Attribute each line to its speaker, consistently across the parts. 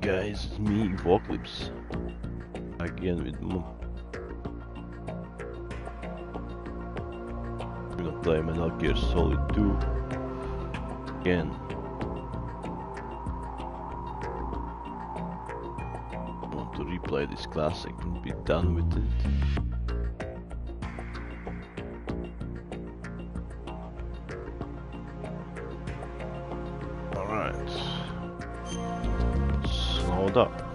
Speaker 1: guys, it's me, Voclips, again with we're gonna play Metal Gear Solid 2 again. I want to replay this classic and be done with it. Alright, slowed up.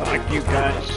Speaker 1: Fuck you guys.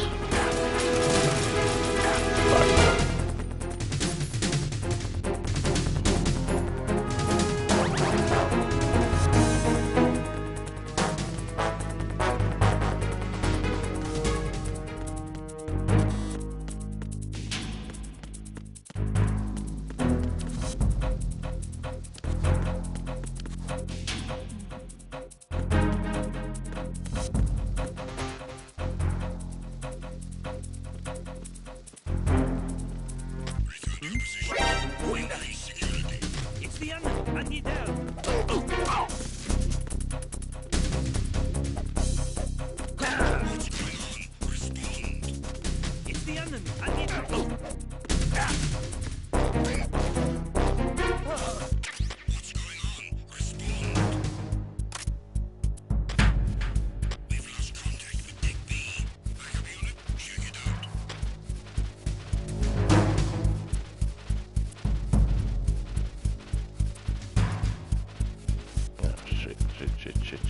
Speaker 2: It's the enemy. I need help. It's the enemy. I need help.
Speaker 1: Shit.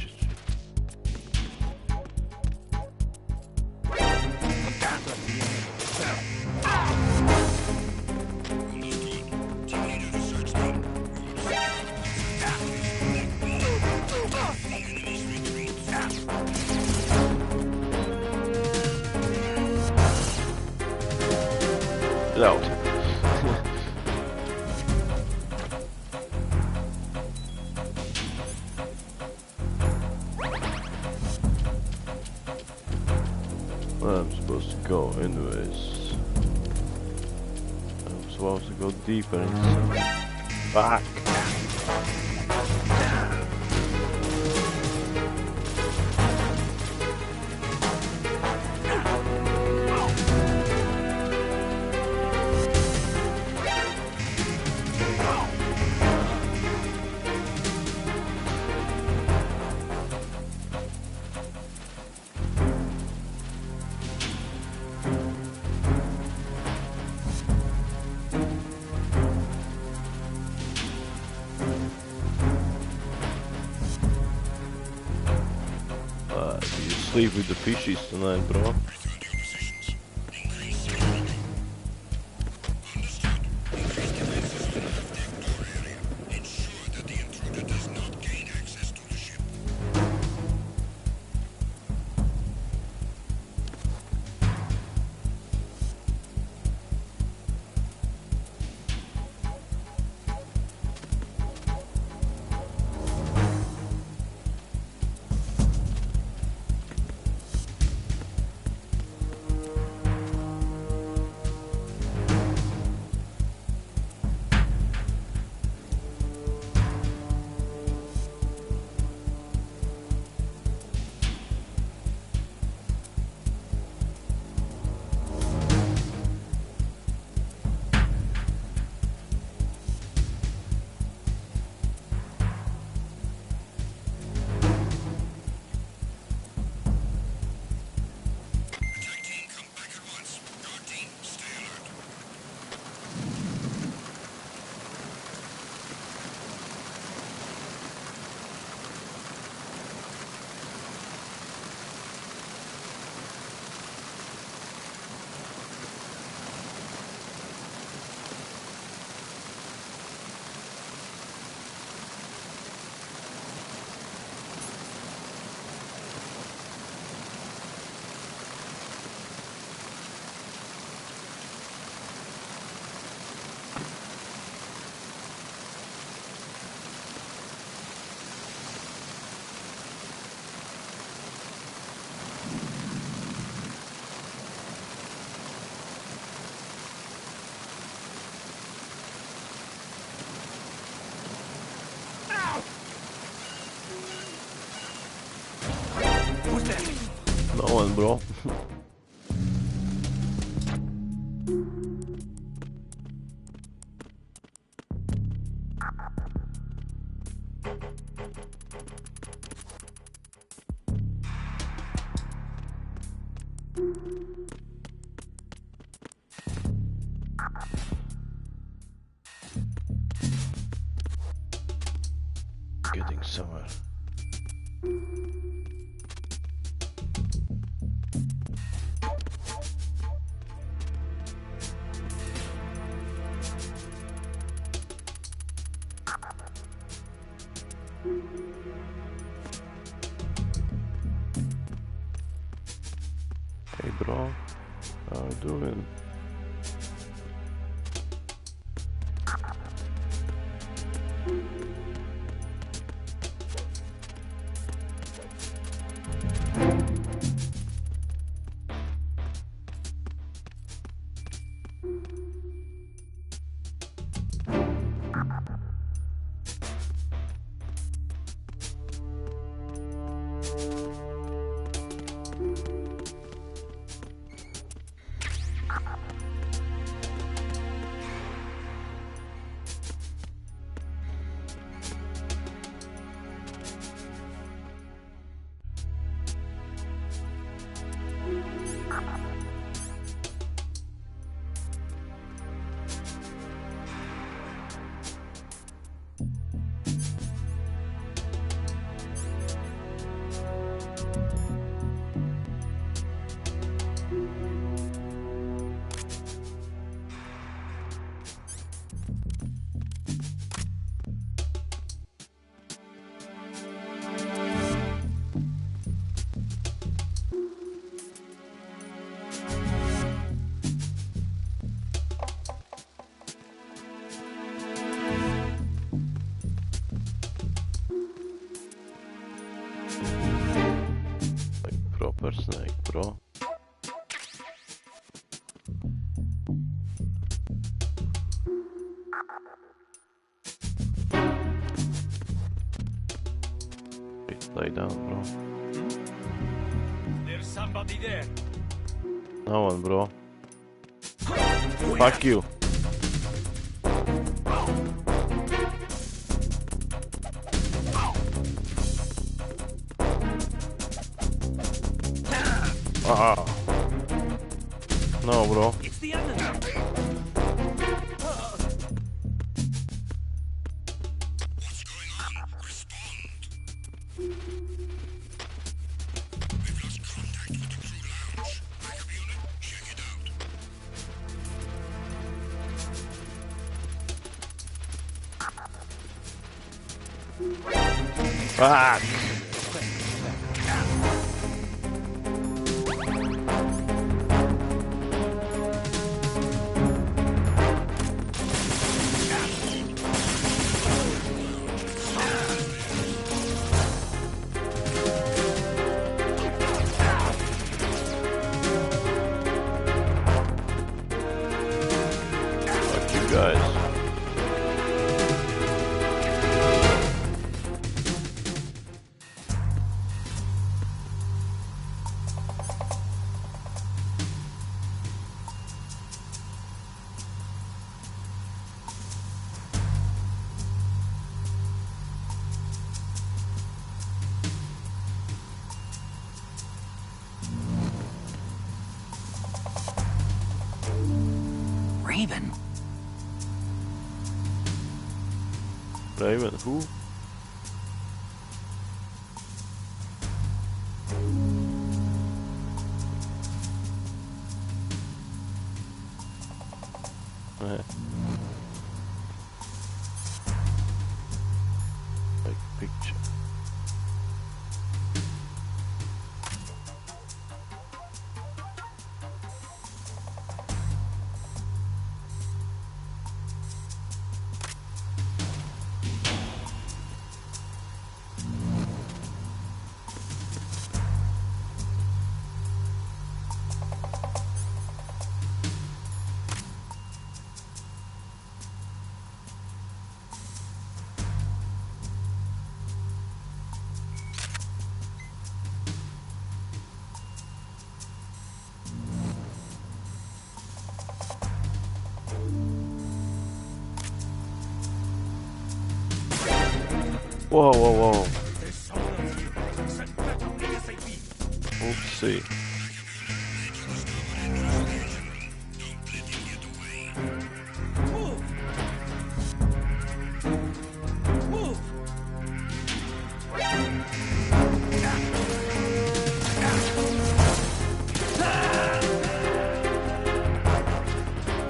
Speaker 1: Get out. Where I'm supposed to go anyways. I'm supposed to go deeper inside. Fuck! You sleep with the fishies tonight, bro. No one, bro. Getting somewhere. Hey bro, how you doing? Like proper snake, bro. Wait, lay down, bro.
Speaker 2: There's somebody there.
Speaker 1: No one, bro. Fuck you. Ah. No, bro.
Speaker 2: It's the enemy.
Speaker 3: What's going on? Respond. We've lost contact with the crew lounge. Backup unit, check it
Speaker 1: Fuck!
Speaker 3: out.
Speaker 1: Fuck you guys.
Speaker 2: Raven.
Speaker 1: Raven, who? Eh. Like picture. Whoa, whoa, whoa.
Speaker 2: There's someone else here. Send back to ASAP.
Speaker 1: Oopsie.
Speaker 2: Move! Move!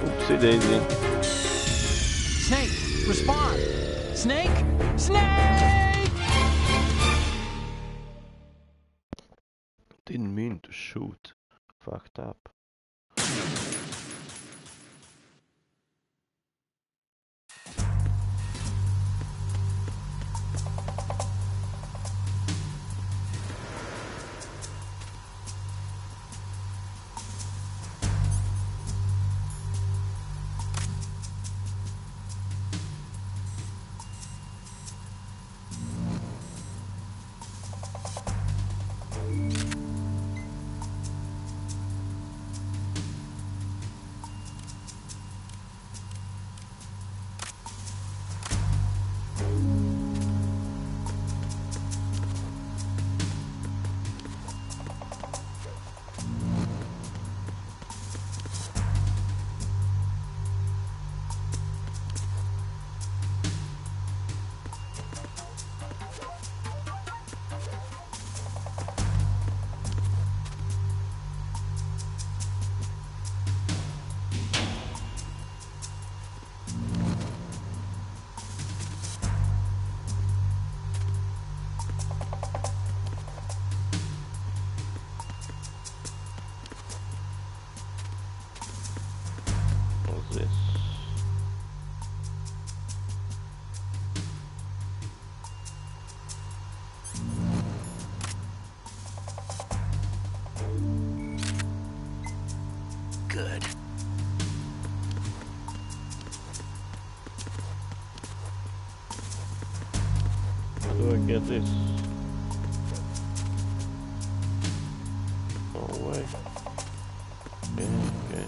Speaker 1: Oopsie daisy.
Speaker 4: Snake, respond! Snake! Snake!
Speaker 1: Didn't mean to shoot. Fucked up. What's this?
Speaker 4: Good.
Speaker 1: How do I get this? No way. Okay, okay.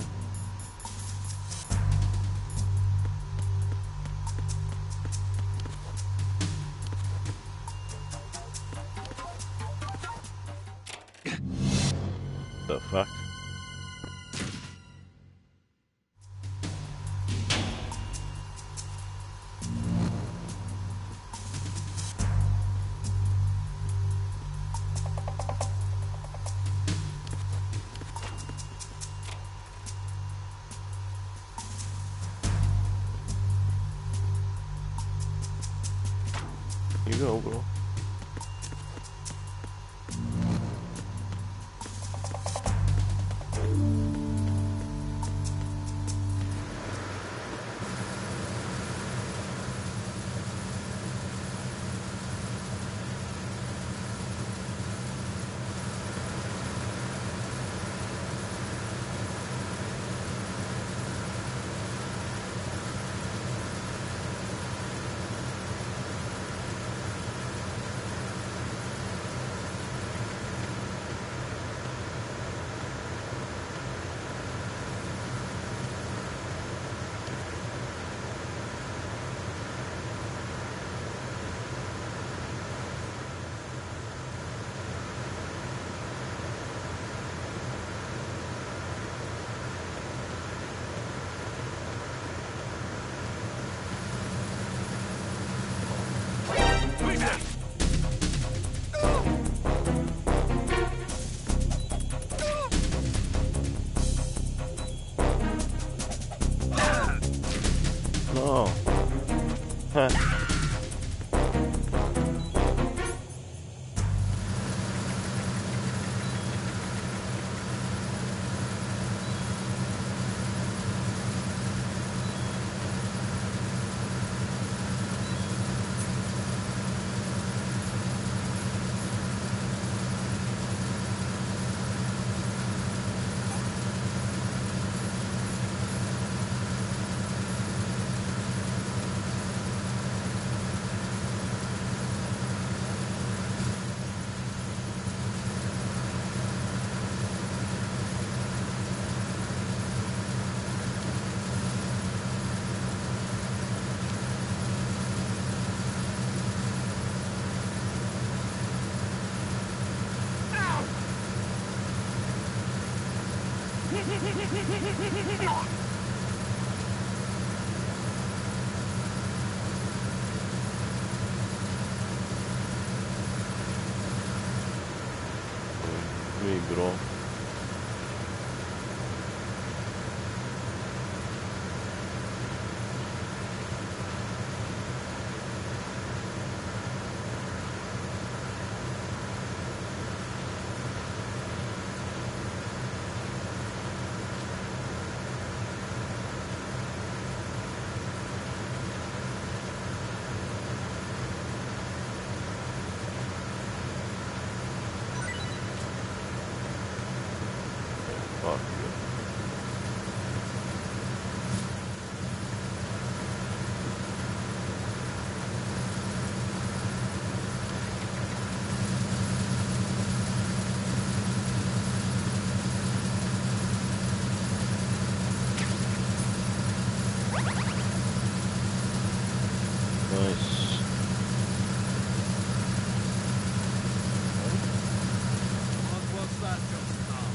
Speaker 1: The fuck? You go, bro. Me, bro. Fuck you. Nice.
Speaker 2: What was that just now?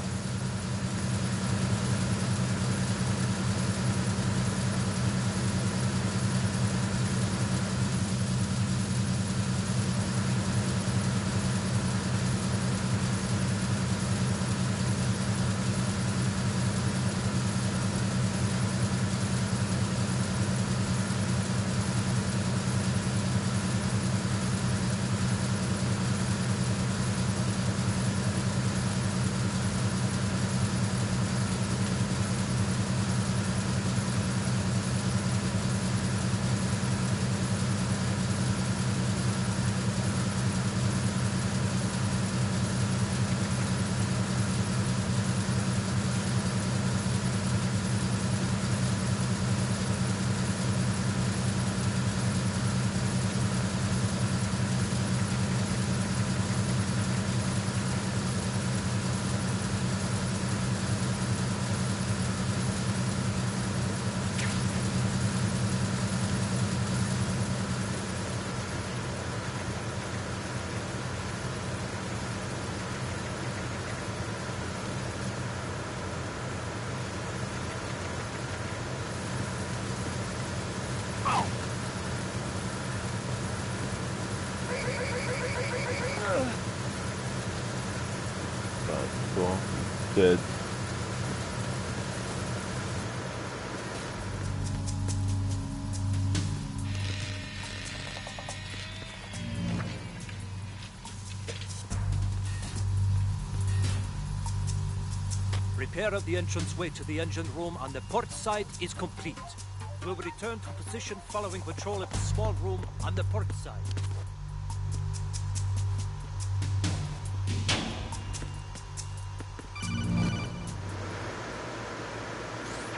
Speaker 1: Right, go. Dead.
Speaker 5: Repair of the entranceway to the engine room on the port side is complete. We'll return to position following patrol of the small room on the port side.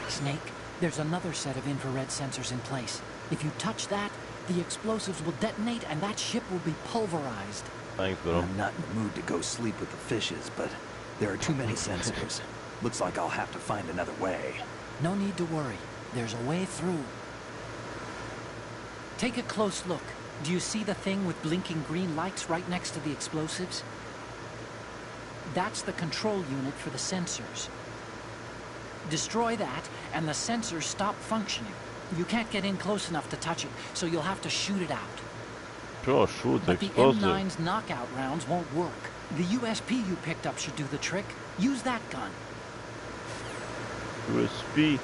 Speaker 4: Snake, there's another set of infrared sensors in place. If you touch that, the explosives will detonate and that ship will be pulverized.
Speaker 1: Thanks, bro.
Speaker 6: I'm not in the mood to go sleep with the fishes, but there are too many sensors. Looks like I'll have to find another way.
Speaker 4: No need to worry. There's a way through. Take a close look. Do you see the thing with blinking green lights right next to the explosives? That's the control unit for the sensors. Destroy that, and the sensors stop functioning. You can't get in close enough to touch it, so you'll have to shoot it out.
Speaker 1: Sure, shoot the
Speaker 4: But the
Speaker 1: explosive.
Speaker 4: M9's knockout rounds won't work. The USP you picked up should do the trick. Use that gun.
Speaker 1: USB.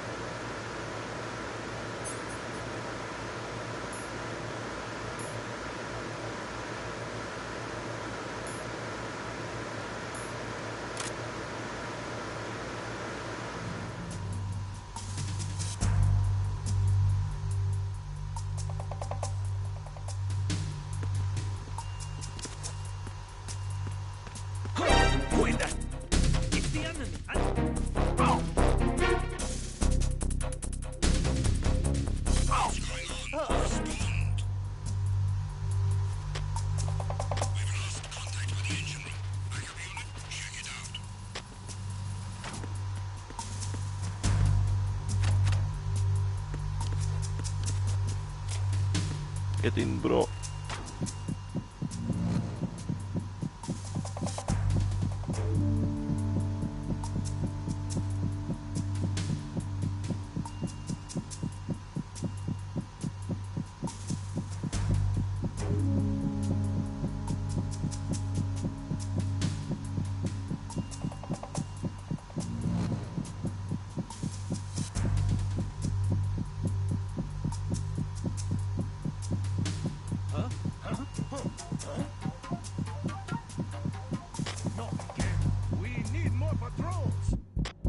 Speaker 2: Who is that? It's the enemy.
Speaker 3: What's going on? Respond. We've lost contact with the engine room. Backup unit, check it out.
Speaker 1: Get in, bro.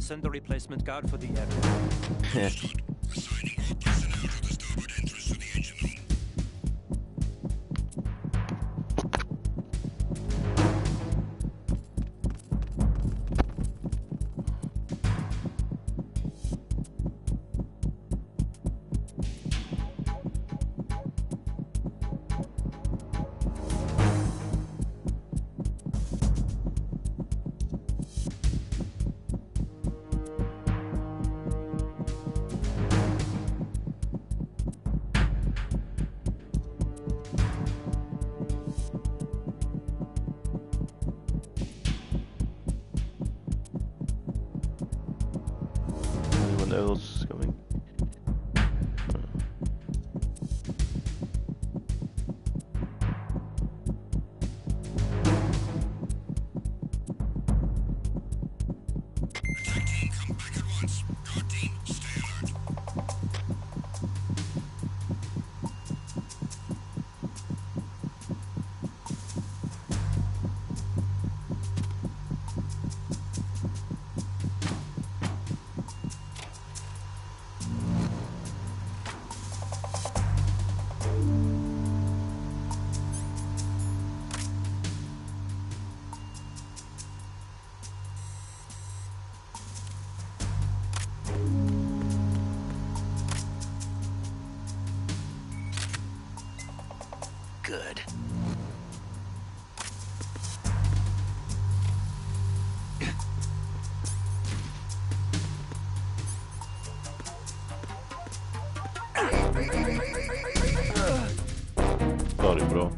Speaker 5: send a replacement guard for the area.
Speaker 3: Assigning all personnel to the starboard entrance to the engine room.
Speaker 1: Anyone else coming?
Speaker 3: Attack team, come back at once. Guard team, stay alert.
Speaker 6: Good.
Speaker 1: Sorry, bro.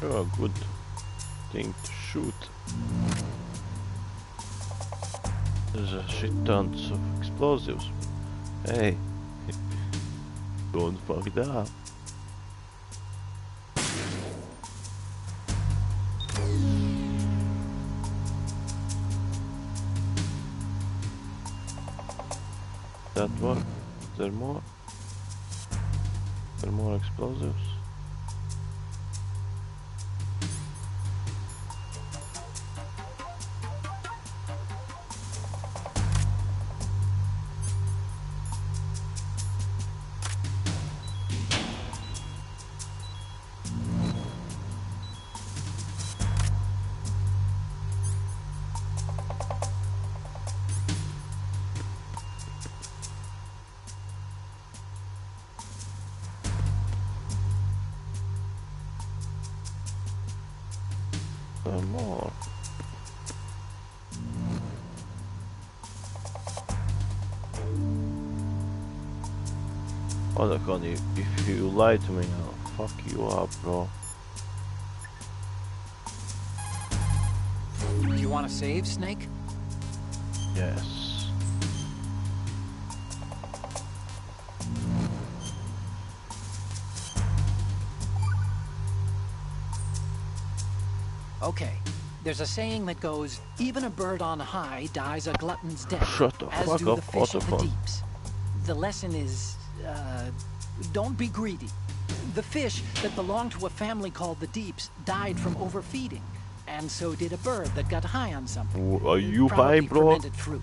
Speaker 1: Oh, good thing to shoot. There's a shit tons of explosives. Hey, don't fuck it up. That one? Is there more? Are there more explosives? More. Oh, Connie, if you lie to me, I'll fuck you up, bro.
Speaker 4: You want to save, Snake?
Speaker 1: Yes.
Speaker 4: Okay. There's a saying that goes, even a bird on high dies a glutton's death,
Speaker 1: Shut the
Speaker 4: as
Speaker 1: fuck
Speaker 4: do
Speaker 1: up,
Speaker 4: the fish of the
Speaker 1: Autofon.
Speaker 4: deeps. The lesson is, don't be greedy. The fish that belonged to a family called the Deeps died from overfeeding, and so did a bird that got high on something.
Speaker 1: Are you
Speaker 4: Probably
Speaker 1: high, bro?
Speaker 4: fermented fruit.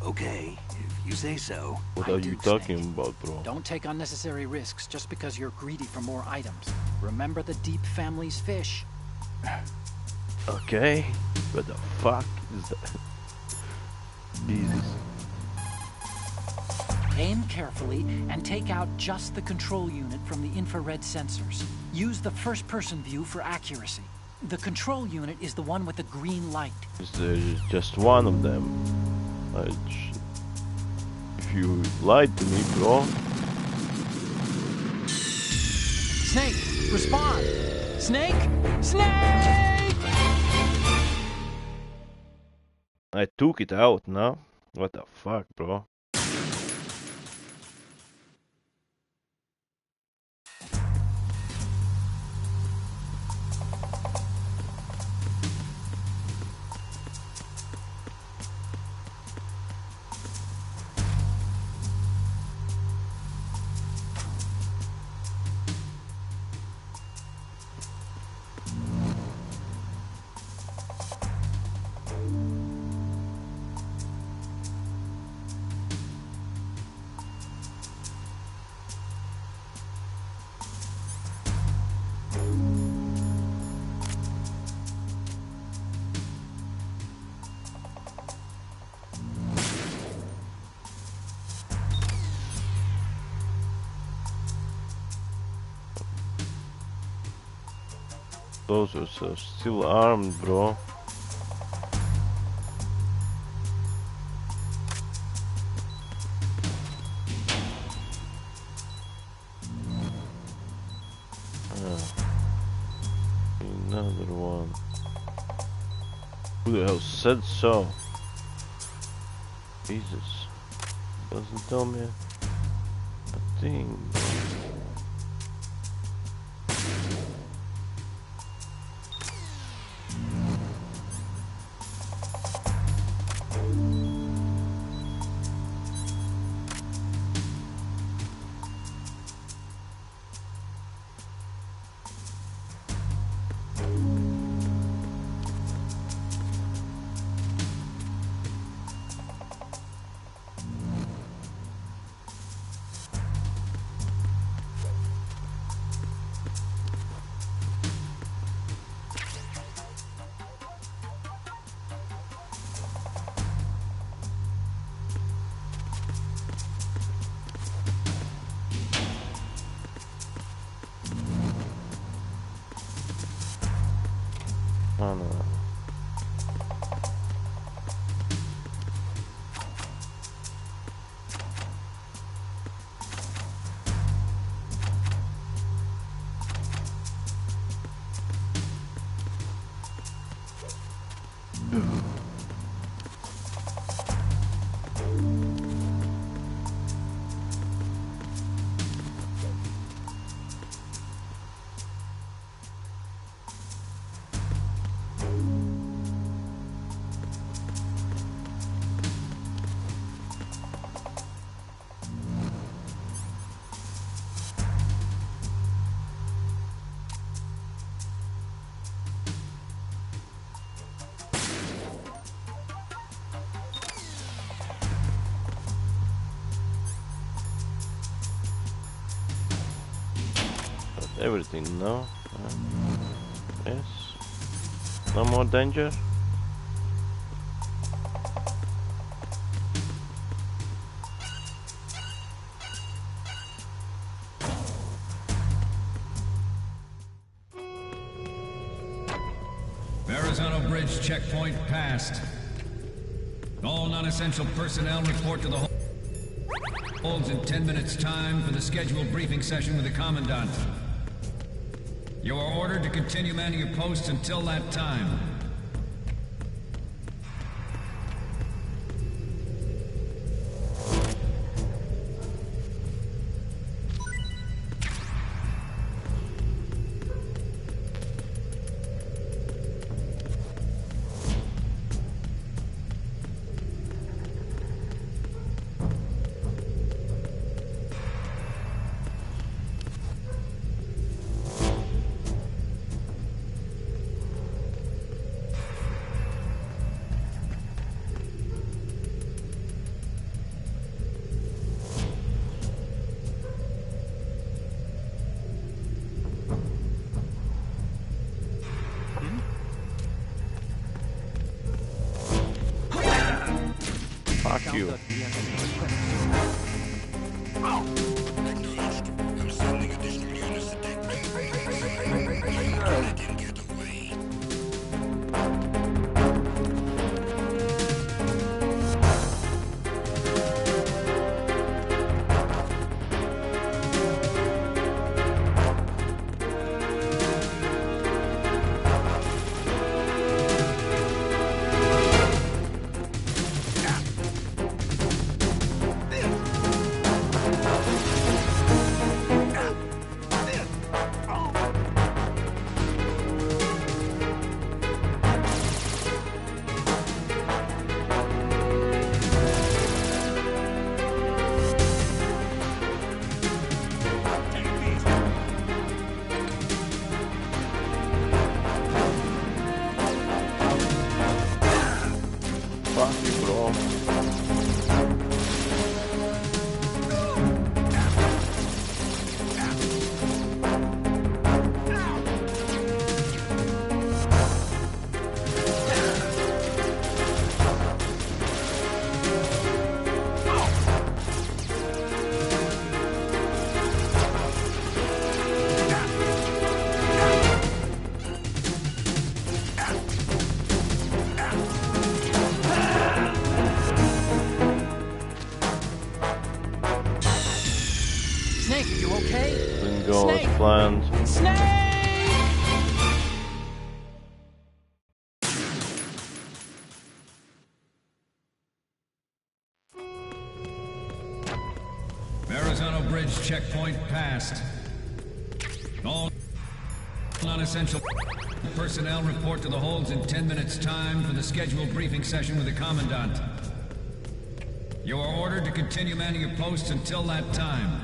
Speaker 6: Okay, if you say so.
Speaker 1: What
Speaker 4: I
Speaker 1: are
Speaker 4: do,
Speaker 1: you talking
Speaker 4: Snake.
Speaker 1: about, bro?
Speaker 4: Don't take unnecessary risks just because you're greedy for more items. Remember the Deep family's fish.
Speaker 1: Okay, what the fuck is that? Jesus.
Speaker 4: Aim carefully and take out just the control unit from the infrared sensors. Use the first-person view for accuracy. The control unit is the one with the green light.
Speaker 1: Is there just one of them? If you lied to me, bro.
Speaker 4: Snake, respond! Snake! Snake!
Speaker 1: I took it out now. What the fuck, bro? Those are still armed, bro. Another one. Who the hell said so? Jesus. Doesn't tell me a thing. Oh no. Everything, no? Yes. No more danger?
Speaker 7: Verrazano Bridge checkpoint passed. All non-essential personnel report to the holds in 10 minutes' time for the scheduled briefing session with the Commandant. You are ordered to continue manning your posts until that time.
Speaker 1: Fuck you.
Speaker 3: Acknowledged. I'm sending additional units to take. I didn't get away.
Speaker 1: Fuck you, bro.
Speaker 4: Snake, you okay?
Speaker 1: Didn't go as
Speaker 4: Snake!
Speaker 1: planned.
Speaker 4: Snake!
Speaker 7: Verrazano Bridge checkpoint passed. All non-essential personnel report to the holds in 10 minutes' time for the scheduled briefing session with the Commandant. You are ordered to continue manning your posts until that time.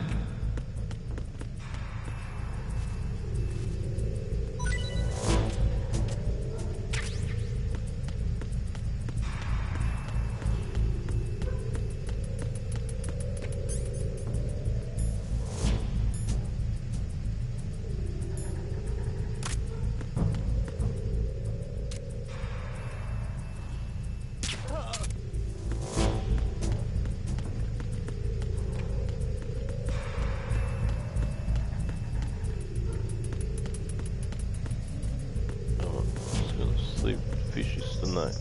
Speaker 1: Sleep fishes tonight.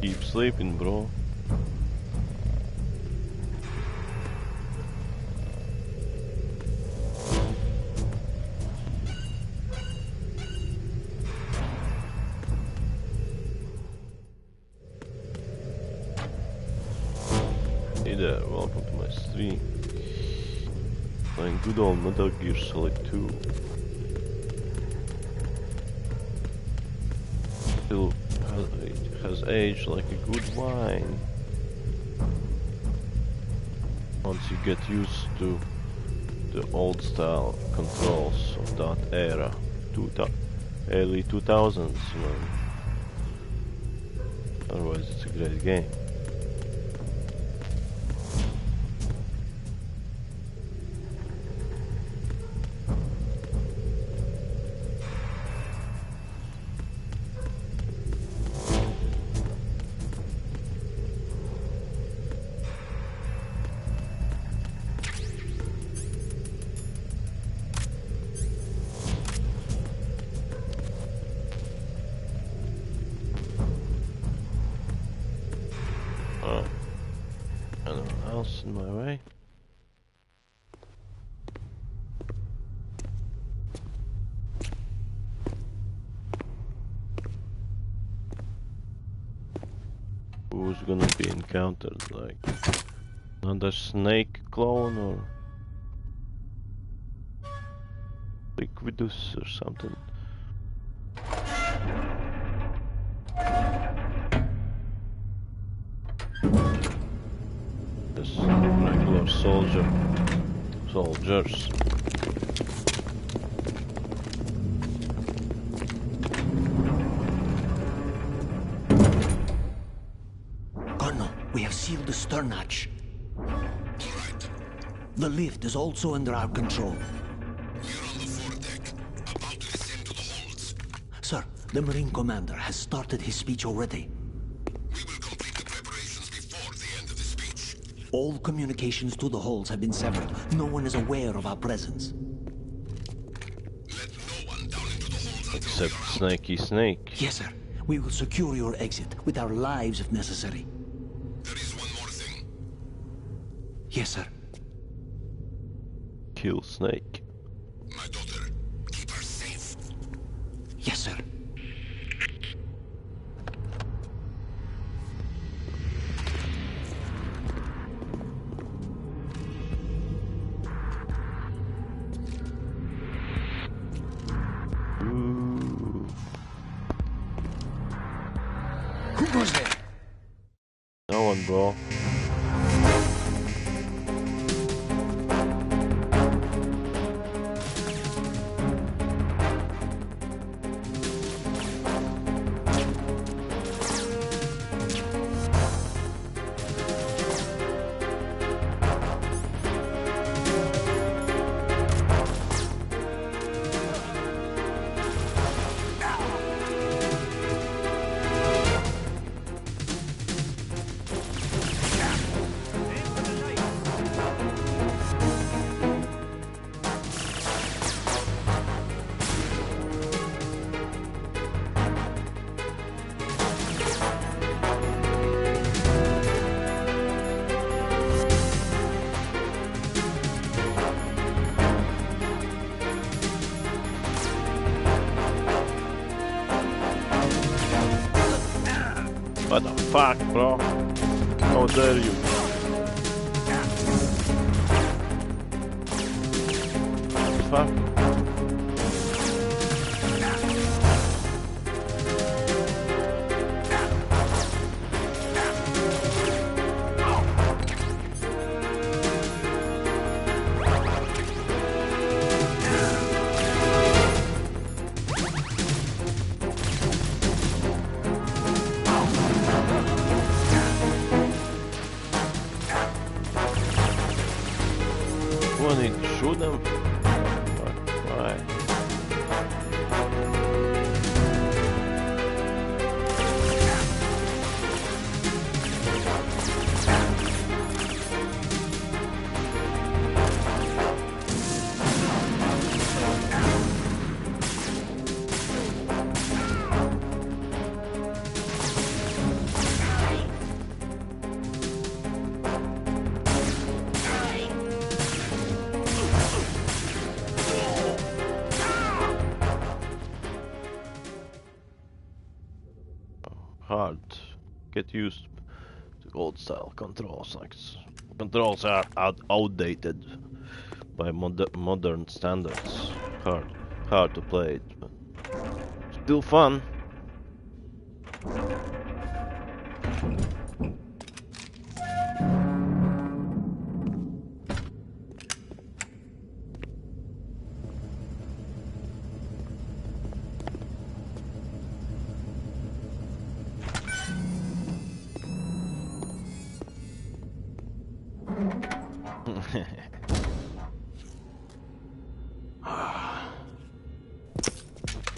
Speaker 1: Keep sleeping, bro. Hey there, welcome to my stream. Playing good old Metal Gear Solid 2. Still has aged like a good wine. Once you get used to the old style controls of that era, early 2000s, you know. Otherwise it's a great game. Anyone else in my way? Who's gonna be encountered, like? Another snake clone or Liquidus or something. Just regular soldiers.
Speaker 8: Colonel, we have sealed the stern hatch.
Speaker 3: All right.
Speaker 8: The lift is also under our control.
Speaker 3: We're on the foredeck, about to descend to the holds.
Speaker 8: Sir, the Marine Commander has started his speech already.
Speaker 3: We will complete the preparations before the end of the speech.
Speaker 8: All communications to the holds have been severed. No one is aware of our presence.
Speaker 3: Let no one down into the holds until
Speaker 1: Except
Speaker 3: we are out.
Speaker 1: Snaky Snake.
Speaker 8: Yes, sir. We will secure your exit with our lives if necessary.
Speaker 3: There is one more thing.
Speaker 8: Yes, sir.
Speaker 1: Kill Snake.
Speaker 3: My daughter, keep her safe.
Speaker 8: Yes, sir.
Speaker 1: Ooh.
Speaker 8: Who goes there?
Speaker 1: No one, bro. What the fuck, bro? How dare you? Fuck. I need to shoot them? Why? Hard. Get used to old style controls. Like controls are outdated by modern standards. Hard to play it, but still fun.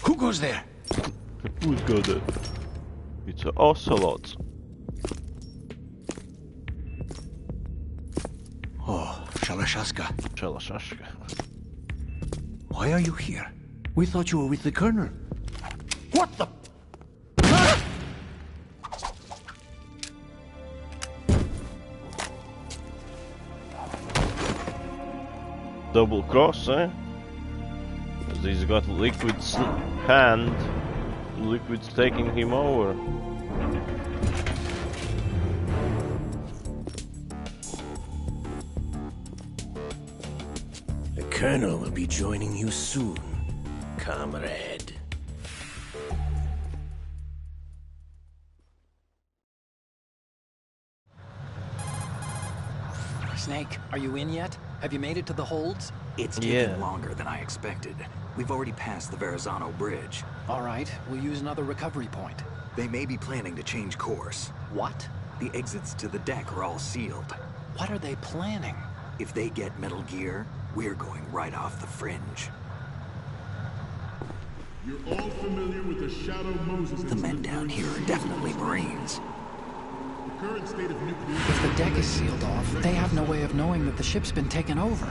Speaker 8: Who goes there?
Speaker 1: Who's got it? It's an ocelot.
Speaker 8: Oh, Shalashashka.
Speaker 1: Shalashashka.
Speaker 8: Why are you here? We thought you were with the Colonel. What the?
Speaker 1: Double cross, eh? He's got Liquid's hand. Liquid's taking him over.
Speaker 9: Colonel will be joining you soon, comrade.
Speaker 4: Snake, are you in yet? Have you made it to the holds?
Speaker 6: It's taking longer than I expected. We've already passed the Verrazano Bridge.
Speaker 4: All right, we'll use another recovery point.
Speaker 6: They may be planning to change course.
Speaker 4: What?
Speaker 6: The exits to the deck are all sealed.
Speaker 4: What are they planning?
Speaker 6: If they get Metal Gear, we're going right off the fringe.
Speaker 10: You're all familiar with the Shadow Moses
Speaker 6: The men down here are definitely Marines.
Speaker 10: The current state of nuclear...
Speaker 4: If the deck is sealed off, they have no way of knowing that the ship's been taken over.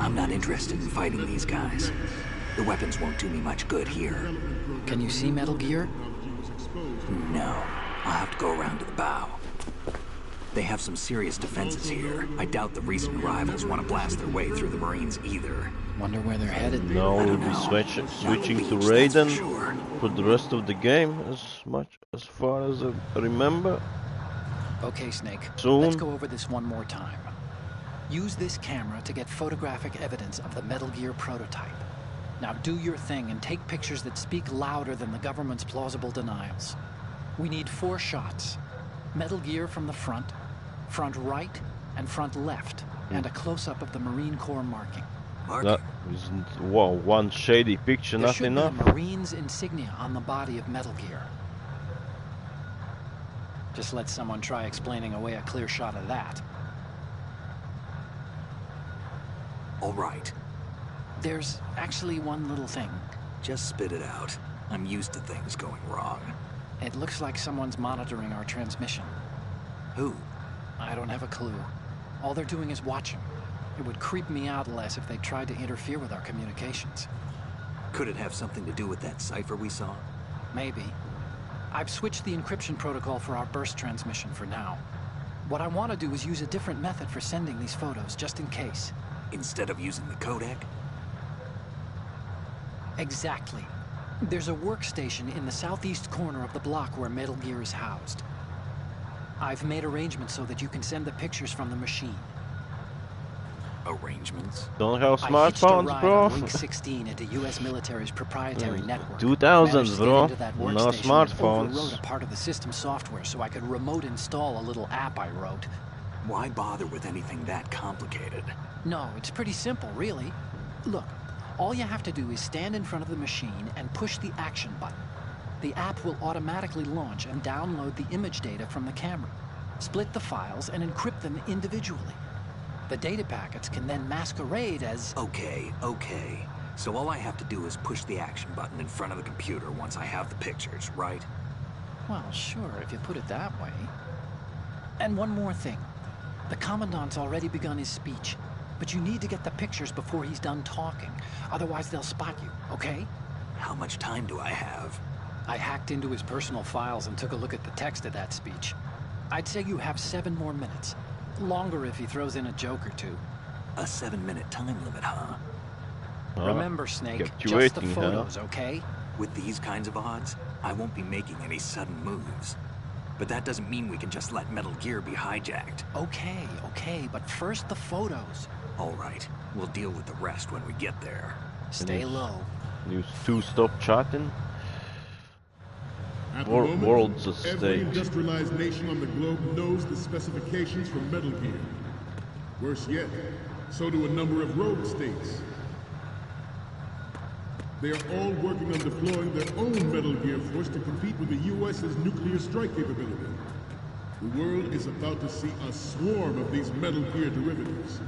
Speaker 6: I'm not interested in fighting these guys. The weapons won't do me much good here.
Speaker 4: Can you see Metal Gear?
Speaker 6: No. I'll have to go around to the bow. They have some serious defenses here. I doubt the recent arrivals want to blast their way through the Marines either.
Speaker 4: Wonder where they're headed.
Speaker 1: Now we'll be switching to Raiden for the rest of the game, as far as I remember.
Speaker 4: Okay, Snake.
Speaker 1: Soon.
Speaker 4: Let's go over this one more time. Use this camera to get photographic evidence of the Metal Gear prototype. Now do your thing and take pictures that speak louder than the government's plausible denials. We need 4 shots. Metal Gear from the front right, and front left, and a close-up of the Marine Corps marking.
Speaker 1: That isn't, whoa, one shady picture,
Speaker 4: There
Speaker 1: not
Speaker 4: should
Speaker 1: enough.
Speaker 4: be a Marine's insignia on the body of Metal Gear. Just let someone try explaining away a clear shot of that.
Speaker 6: All right.
Speaker 4: There's actually one little thing.
Speaker 6: Just spit it out. I'm used to things going wrong.
Speaker 4: It looks like someone's monitoring our transmission.
Speaker 6: Who?
Speaker 4: I don't have a clue. All they're doing is watching. It would creep me out less if they tried to interfere with our communications.
Speaker 6: Could it have something to do with that cipher we saw?
Speaker 4: Maybe. I've switched the encryption protocol for our burst transmission for now. What I want to do is use a different method for sending these photos, just in case.
Speaker 6: Instead of using the codec?
Speaker 4: Exactly. There's a workstation in the southeast corner of the block where Metal Gear is housed. I've made arrangements so that you can send the pictures from the machine.
Speaker 6: Arrangements?
Speaker 1: Don't have
Speaker 4: I hitched a
Speaker 1: smartphones,
Speaker 4: ride
Speaker 1: bro.
Speaker 4: on Link 16 into U.S. military's proprietary network.
Speaker 1: 2000s,
Speaker 4: Managed to get
Speaker 1: bro.
Speaker 4: into that
Speaker 1: No
Speaker 4: workstation and
Speaker 1: smartphones.
Speaker 4: overwrote a part of the system software so I could remote install a little app I wrote.
Speaker 6: Why bother with anything that complicated?
Speaker 4: No, it's pretty simple, really. Look, all you have to do is stand in front of the machine and push the action button. The app will automatically launch and download the image data from the camera, split the files, and encrypt them individually. The data packets can then masquerade as...
Speaker 6: Okay. So all I have to do is push the action button in front of the computer once I have the pictures, right?
Speaker 4: Well, sure, if you put it that way. And one more thing. The Commandant's already begun his speech, but you need to get the pictures before he's done talking. Otherwise, they'll spot you, okay?
Speaker 6: How much time do I have?
Speaker 4: I hacked into his personal files and took a look at the text of that speech. I'd say you have 7 more minutes. Longer if he throws in a joke or two.
Speaker 6: A 7-minute time limit, huh?
Speaker 4: Remember, Snake,
Speaker 1: kept you
Speaker 4: just the
Speaker 1: waiting, huh?
Speaker 4: photos, okay?
Speaker 6: With these kinds of odds, I won't be making any sudden moves. But that doesn't mean we can just let Metal Gear be hijacked.
Speaker 4: Okay, but first the photos.
Speaker 6: All right, we'll deal with the rest when we get there.
Speaker 4: Stay low.
Speaker 1: Use 2-stop chatting.
Speaker 10: At the moment,
Speaker 1: World's a
Speaker 10: every
Speaker 1: stage.
Speaker 10: industrialized nation on the globe knows the specifications for Metal Gear. Worse yet, so do a number of rogue states. They are all working on deploying their own Metal Gear force to compete with the U.S.'s nuclear strike capability. The world is about to see a swarm of these Metal Gear derivatives.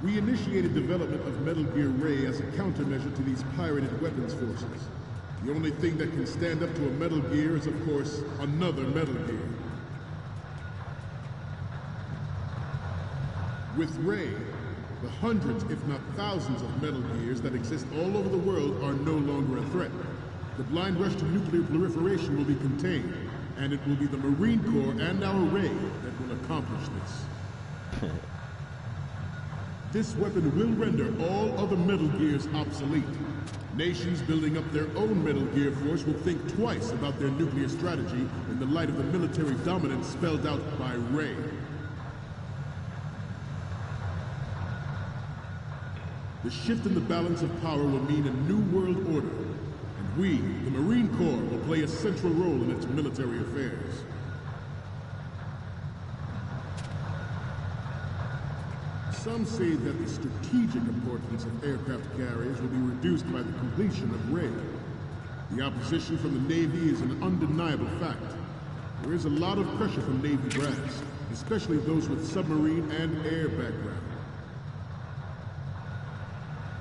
Speaker 10: We initiated development of Metal Gear Ray as a countermeasure to these pirated weapons forces. The only thing that can stand up to a Metal Gear is, of course, another Metal Gear. With Ray, the hundreds, if not thousands, of Metal Gears that exist all over the world are no longer a threat. The blind rush to nuclear proliferation will be contained, and it will be the Marine Corps and our Ray that will accomplish this. This weapon will render all other Metal Gears obsolete. Nations building up their own Metal Gear force will think twice about their nuclear strategy in the light of the military dominance spelled out by Ray. The shift in the balance of power will mean a new world order, and we, the Marine Corps, will play a central role in its military affairs. Some say that the strategic importance of aircraft carriers will be reduced by the completion of Ray. The opposition from the Navy is an undeniable fact. There is a lot of pressure from Navy brass, especially those with submarine and air background.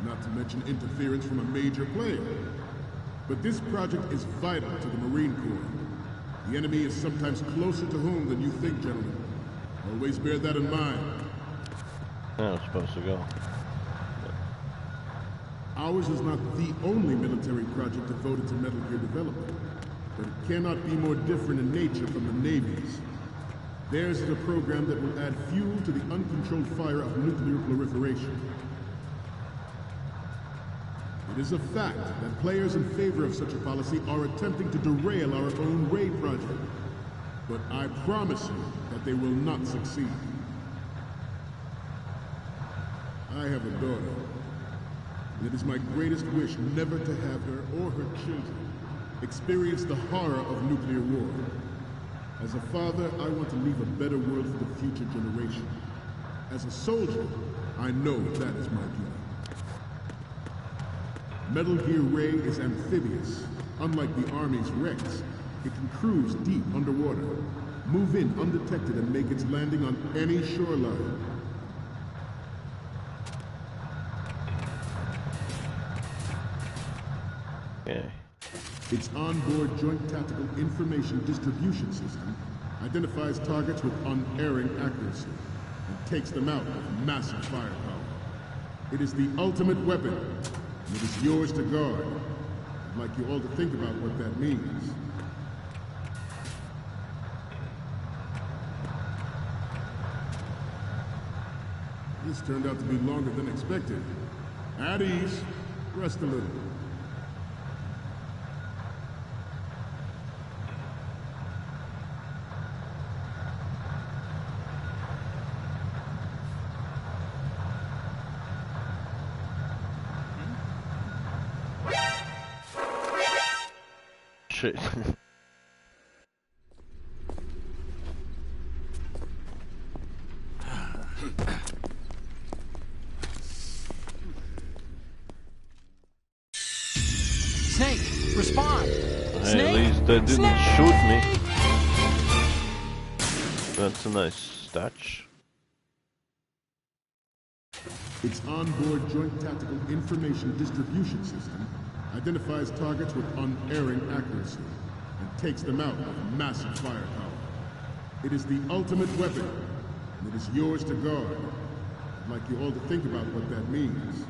Speaker 10: Not to mention interference from a major player. But this project is vital to the Marine Corps. The enemy is sometimes closer to home than you think, gentlemen. Always bear that in mind.
Speaker 1: Yeah, I'm supposed to go.
Speaker 10: Ours is not the only military project devoted to Metal Gear development, but it cannot be more different in nature from the Navy's. Theirs is a program that will add fuel to the uncontrolled fire of nuclear proliferation. It is a fact that players in favor of such a policy are attempting to derail our own Ray project, but I promise you that they will not succeed. I have a daughter, and it is my greatest wish never to have her or her children experience the horror of nuclear war. As a father, I want to leave a better world for the future generation. As a soldier, I know that is my duty. Metal Gear Ray is amphibious. Unlike the Army's Rex, it can cruise deep underwater, move in undetected, and make its landing on any shoreline.
Speaker 1: Okay.
Speaker 10: Its onboard Joint Tactical Information Distribution System identifies targets with unerring accuracy and takes them out with massive firepower. It is the ultimate weapon, and it is yours to guard. I'd like you all to think about what that means. This turned out to be longer than expected. At ease. Rest a little.
Speaker 1: Shit.
Speaker 4: Snake, respond!
Speaker 1: Hey,
Speaker 4: Snake?
Speaker 1: at least they didn't
Speaker 4: Snake!
Speaker 1: shoot me. That's a nice touch.
Speaker 10: Its onboard Joint Tactical Information Distribution System identifies targets with unerring accuracy and takes them out with massive firepower. It is the ultimate weapon, and it is yours to guard. I'd like you all to think about what that means.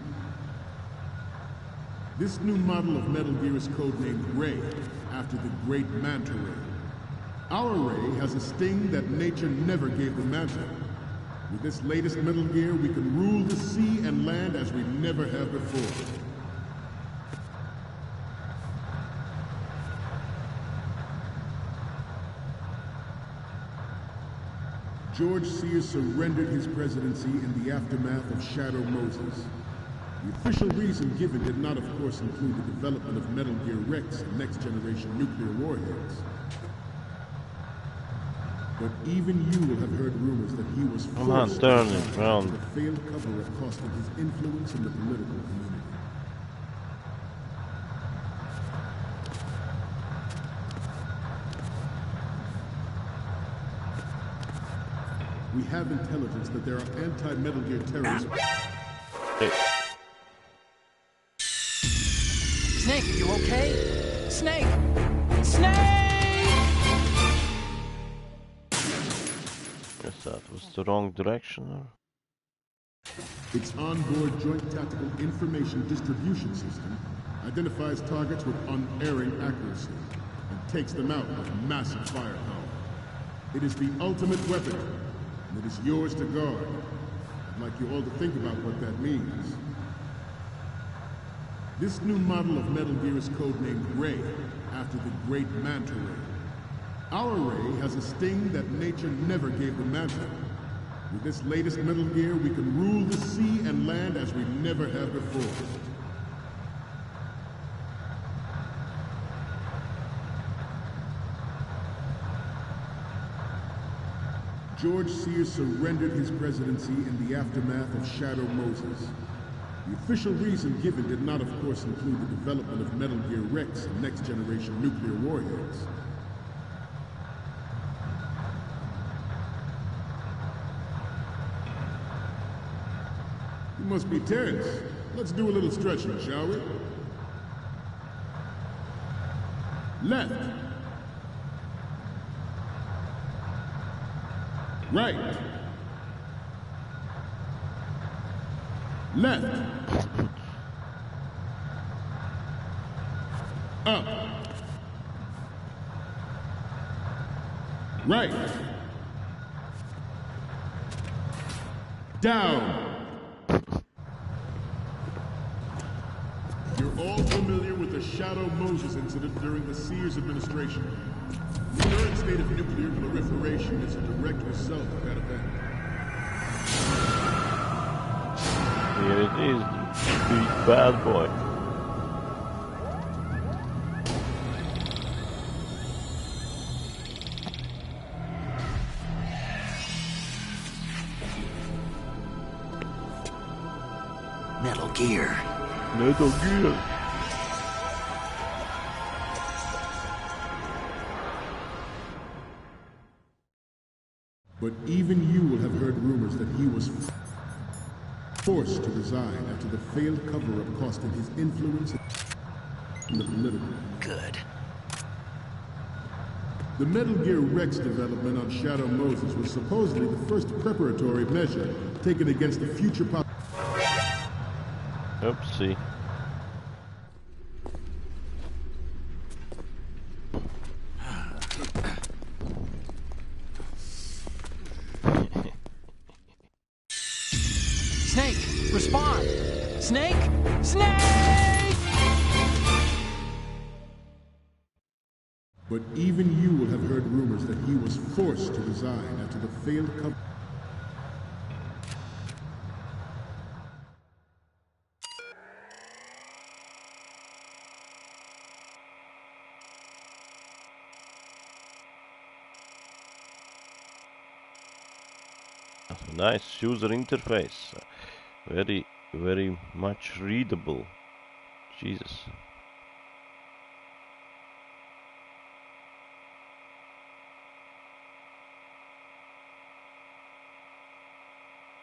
Speaker 10: This new model of Metal Gear is codenamed Ray, after the great Manta Ray. Our Ray has a sting that nature never gave the Manta. With this latest Metal Gear, we can rule the sea and land as we never have before. George Sears surrendered his presidency in the aftermath of Shadow Moses. The official reason given did not, of course, include the development of Metal Gear Rex and next-generation nuclear warheads. But even you will have heard rumors that he was forced to resign after a failed cover-up cost him his influence in the political community. We have intelligence that there are anti-Metal Gear terrorists.
Speaker 1: Hey.
Speaker 4: Snake, you okay? Snake! Snake!
Speaker 1: Guess that was the wrong direction.
Speaker 10: Its onboard Joint Tactical Information Distribution System identifies targets with unerring accuracy and takes them out with massive firepower. It is the ultimate weapon, and it is yours to guard. I'd like you all to think about what that means. This new model of Metal Gear is codenamed Ray, after the great Manta Ray. Our Ray has a sting that nature never gave the Manta. With this latest Metal Gear, we can rule the sea and land as we never have before. George Sears surrendered his presidency in the aftermath of Shadow Moses. The official reason given did not, of course, include the development of Metal Gear Rex and next-generation nuclear warheads. You must be tense. Let's do a little stretching, shall we? Left. Right. Left. Up. Right. Down. You're all familiar with the Shadow Moses incident during the Sears administration. The current state of nuclear proliferation is a direct result of that event.
Speaker 1: Here it is, the bad boy.
Speaker 6: Metal Gear.
Speaker 1: Metal Gear.
Speaker 10: But even you will have heard rumors that he was forced to resign after the failed cover-up cost him his influence in the political.
Speaker 6: Good.
Speaker 10: The Metal Gear Rex development on Shadow Moses was supposedly the first preparatory measure taken against the future
Speaker 1: Oopsie.
Speaker 4: Snake, respond! Snake! Snake!
Speaker 10: But even you will have heard rumors that he was forced to resign after the failed cover.
Speaker 1: Nice user interface. Very much readable. Jesus.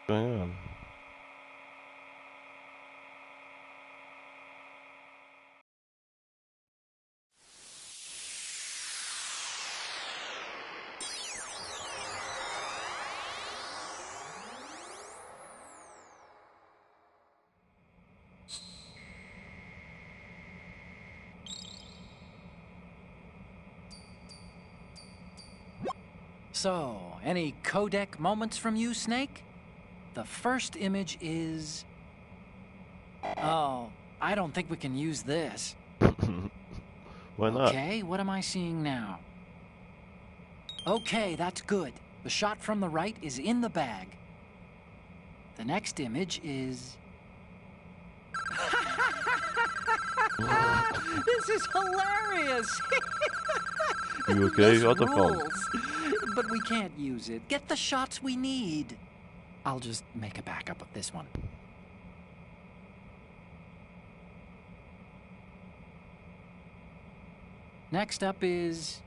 Speaker 1: What's going on?
Speaker 4: So, any codec moments from you, Snake? The first image is... Oh, I don't think we can use this.
Speaker 1: Why not?
Speaker 4: Okay, what am I seeing now? Okay, that's good. The shot from the right is in the bag. The next image is... This is hilarious!
Speaker 1: You okay?
Speaker 4: This
Speaker 1: What the phone?
Speaker 4: rules. But we can't use it. Get the shots we need. I'll just make a backup of this one. Next up is...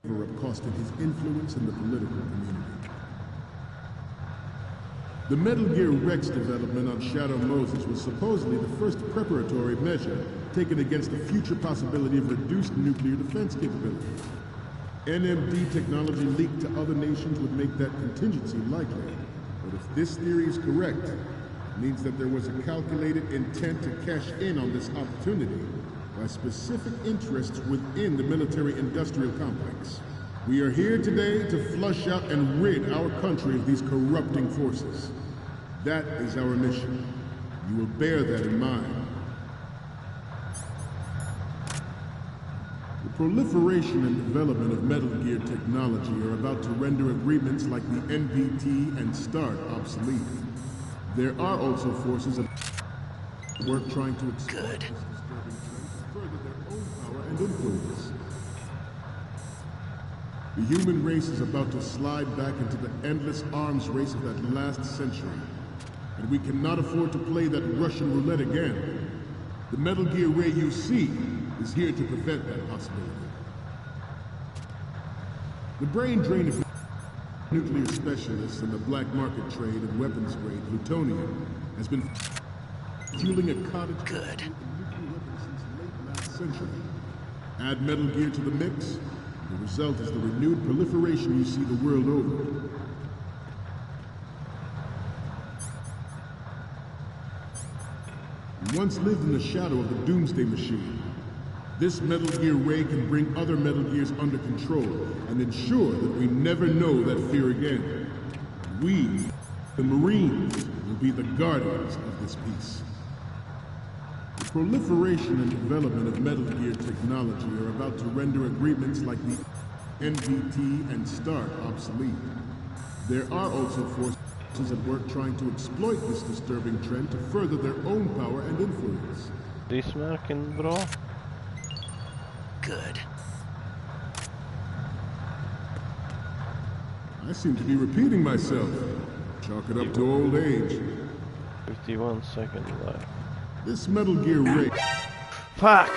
Speaker 10: Cover-up cost him his influence in the political community. The Metal Gear Rex development on Shadow Moses was supposedly the first preparatory measure taken against the future possibility of reduced nuclear defense capability. NMD technology leaked to other nations would make that contingency likely. But if this theory is correct, means that there was a calculated intent to cash in on this opportunity by specific interests within the military-industrial complex. We are here today to flush out and rid our country of these corrupting forces. That is our mission. You will bear that in mind. The proliferation and development of Metal Gear technology are about to render agreements like the NPT and START obsolete. There are also forces at work trying to exploit this disturbing trend to further their own power and influence. The human race is about to slide back into the endless arms race of that last century. And we cannot afford to play that Russian roulette again. The Metal Gear Ray you see is here to prevent that possibility. The brain drain of nuclear specialists and the black market trade in weapons grade plutonium has been fueling a cottage nuclear weapons since late last century. Add Metal Gear to the mix, the result is the renewed proliferation you see the world over. We once lived in the shadow of the Doomsday Machine. This Metal Gear Ray can bring other Metal Gears under control and ensure that we never know that fear again. We, the Marines, will be the guardians of this peace. The proliferation and development of Metal Gear technology are about to render agreements like the NPT and START obsolete. There are also forces at work trying to exploit this disturbing trend to further their own power and influence.
Speaker 1: Prismärken bra.
Speaker 9: Good.
Speaker 10: I seem to be repeating myself. Chalk it up to old age.
Speaker 1: 51 seconds left.
Speaker 10: This Metal Gear Ray...
Speaker 1: Fuck!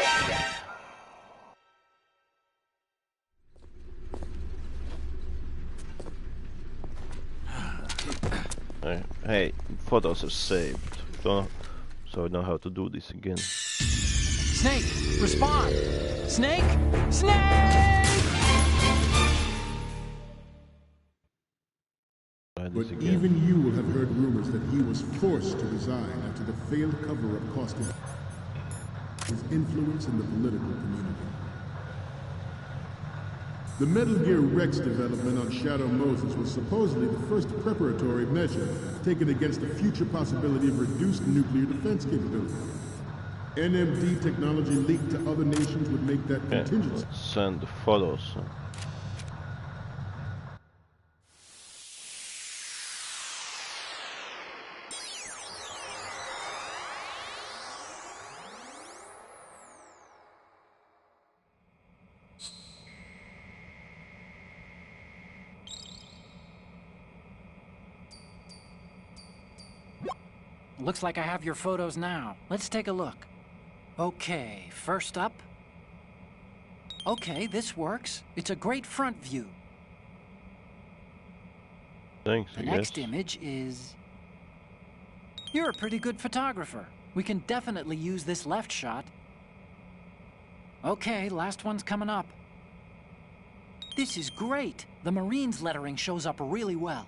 Speaker 1: Hey, photos are saved. So I know how to do this again.
Speaker 4: Snake, respond! Snake! Snake!
Speaker 10: But even you will have heard rumors that he was forced to resign after the failed cover-up cost him his influence in the political community. The Metal Gear Rex development on Shadow Moses was supposedly the first preparatory measure taken against the future possibility of reduced nuclear defense capability. NMD technology leaked to other nations would make that contingency.
Speaker 1: Send the photos.
Speaker 4: Looks like I have your photos now. Let's take a look. Okay, first up. Okay, this works. It's a great front view.
Speaker 1: Thanks,
Speaker 4: The next image is... You're a pretty good photographer. We can definitely use this left shot. Okay, last one's coming up. This is great. The Marines lettering shows up really well.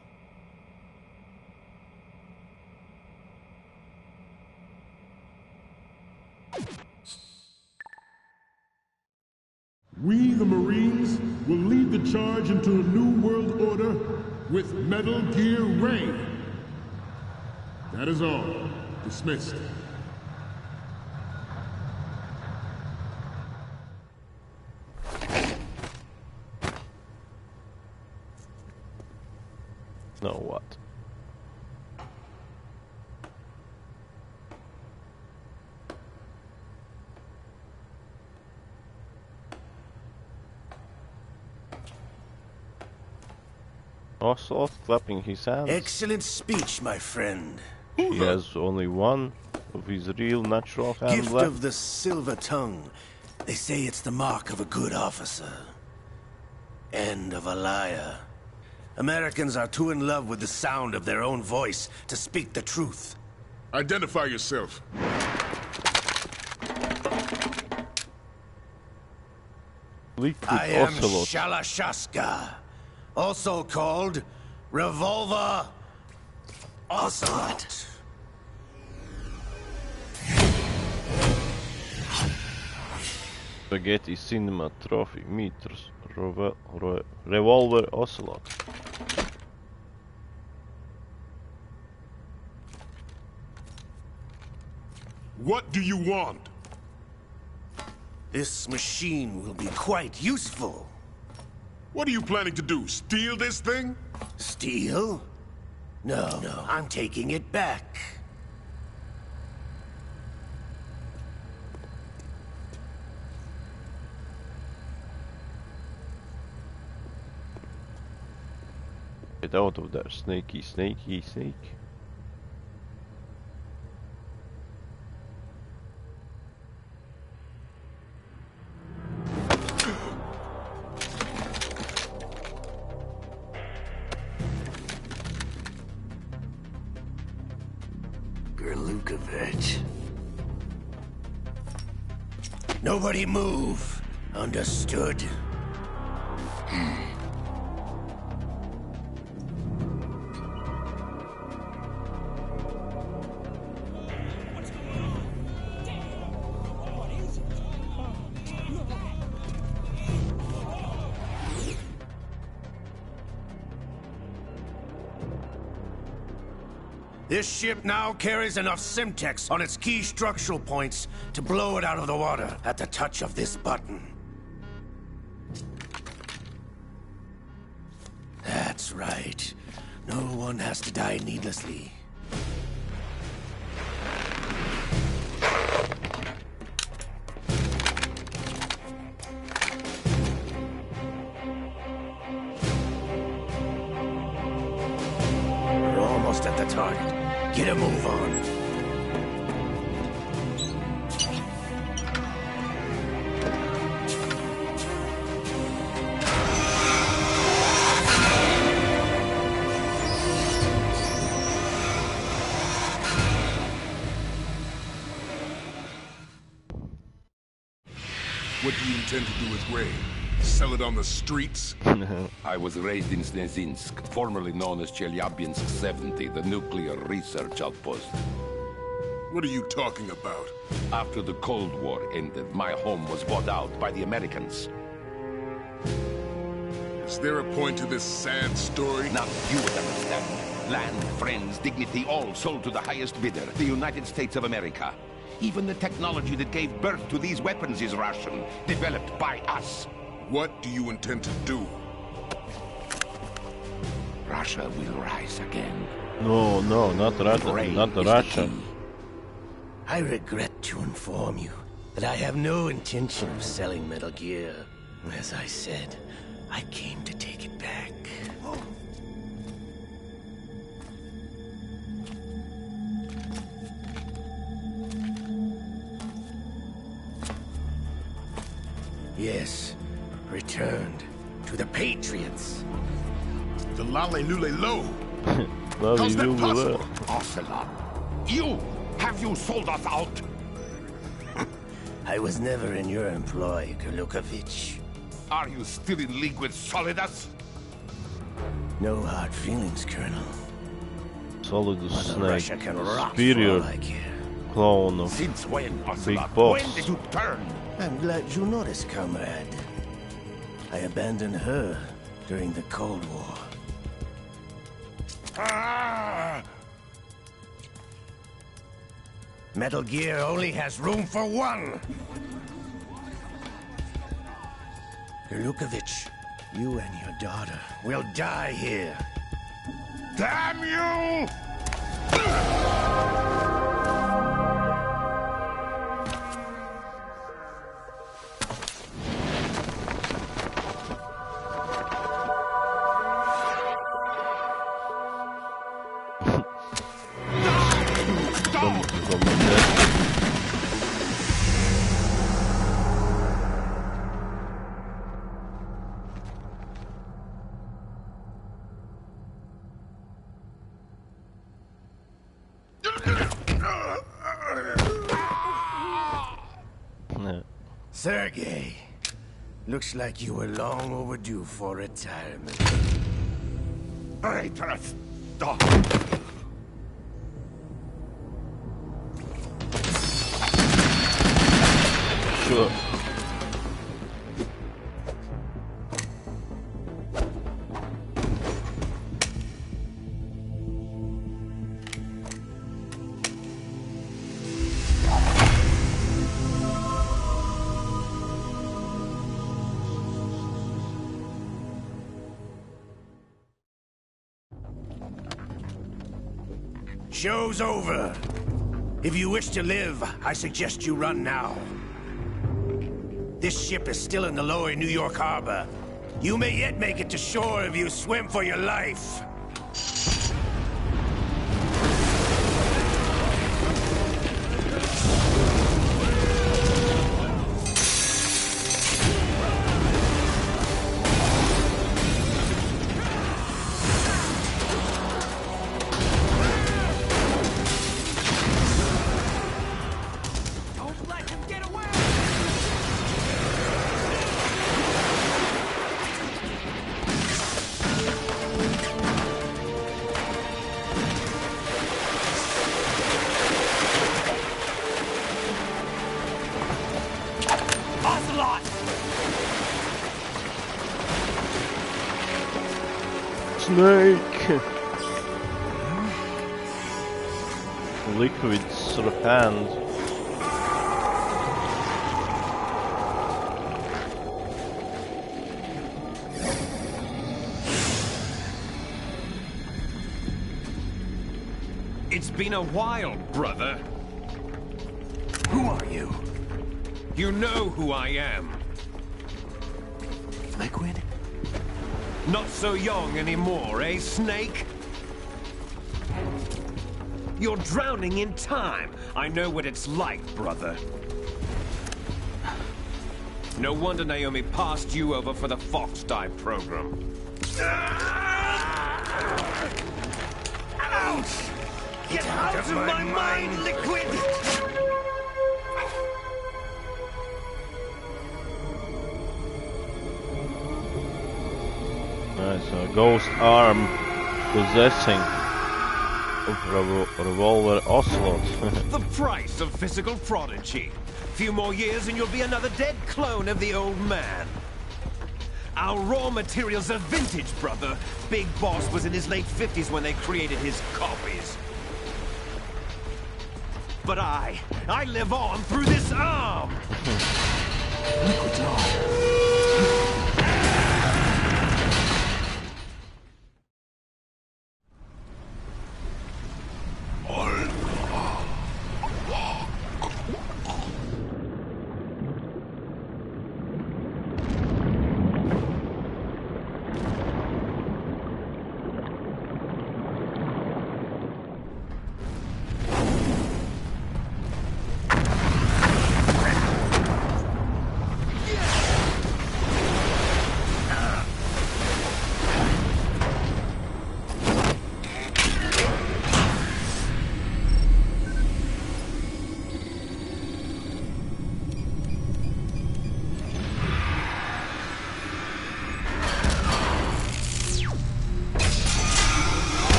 Speaker 10: We, the Marines, will lead the charge into a new world order with Metal Gear Ray. That is all. Dismissed.
Speaker 1: Now what? Also clapping his hands.
Speaker 9: Excellent speech, my friend.
Speaker 1: He has only one of his real natural hands
Speaker 9: Gift
Speaker 1: left.
Speaker 9: of the silver tongue. They say it's the mark of a good officer. And of a liar. Americans are too in love with the sound of their own voice to speak the truth.
Speaker 3: Identify yourself.
Speaker 9: I am Shalashaska, also called Revolver Ocelot.
Speaker 1: Spaghetti Cinema Trophy Meters Revolver Ocelot.
Speaker 10: What do you want?
Speaker 9: This machine will be quite useful.
Speaker 10: What are you planning to do? Steal this thing?
Speaker 9: Steal? No, I'm taking it back.
Speaker 1: Get out of there, Snakey, Snakey, Snake.
Speaker 9: Gerlukovich. Nobody move. Understood? This ship now carries enough Simtex on its key structural points to blow it out of the water at the touch of this button. That's right. No one has to die needlessly. We're almost at the target. Get a move on.
Speaker 10: What do you intend to do with Ray? Sell it on the streets?
Speaker 3: I was raised in Snezinsk, formerly known as Chelyabinsk 70, the nuclear research outpost.
Speaker 10: What are you talking about?
Speaker 3: After the Cold War ended, my home was bought out by the Americans.
Speaker 10: Is there a point to this sad story?
Speaker 3: Now you would understand. Land, friends, dignity, all sold to the highest bidder, the United States of America. Even the technology that gave birth to these weapons is Russian, developed by us.
Speaker 10: What do you intend to do?
Speaker 3: Russia will rise again.
Speaker 1: No, not Russia, not Russia.
Speaker 9: I regret to inform you that I have no intention of selling Metal Gear. As I said, I came to take it back. Yes, returned to the Patriots.
Speaker 10: The Lale Lule Lo.
Speaker 1: How's
Speaker 10: that possible?
Speaker 3: Ocelot, you! Have you sold us out?
Speaker 9: I was never in your employ, Gerlukovich.
Speaker 3: Are you still in league with Solidus?
Speaker 9: No hard feelings, Colonel.
Speaker 1: Solidus
Speaker 9: Mother Russia
Speaker 1: Snake,
Speaker 9: can rock
Speaker 1: superior
Speaker 9: for all I care.
Speaker 1: clone of
Speaker 3: Since when,
Speaker 1: Big
Speaker 3: Ocelot?
Speaker 1: Boss.
Speaker 3: When did you turn?
Speaker 9: I'm glad you noticed, comrade. I abandoned her during the Cold War.
Speaker 3: Ah!
Speaker 9: Metal Gear only has room for one! Gerlukovich, you and your daughter will die here.
Speaker 3: Damn you!
Speaker 9: Sergei, looks like you were long overdue for retirement.
Speaker 3: Traitorous dog!
Speaker 1: Sure.
Speaker 9: Show's over. If you wish to live, I suggest you run now. This ship is still in the lower New York harbor. You may yet make it to shore if you swim for your life.
Speaker 1: Snake! Liquid sort of hand.
Speaker 11: It's been a while, brother.
Speaker 6: Who are you?
Speaker 11: You know who I am.
Speaker 6: Liquid?
Speaker 11: Not so young anymore, eh, Snake? You're drowning in time. I know what it's like, brother. No wonder Naomi passed you over for the Fox Dive program. Ouch! Get out of my mind, Liquid!
Speaker 1: Nice, a ghost arm possessing of revolver Ocelot.
Speaker 11: The price of physical prodigy. Few more years and you'll be another dead clone of the old man. Our raw materials are vintage, brother. Big Boss was in his late 50s when they created his copies. But I live on through this arm!
Speaker 6: Liquid's arm.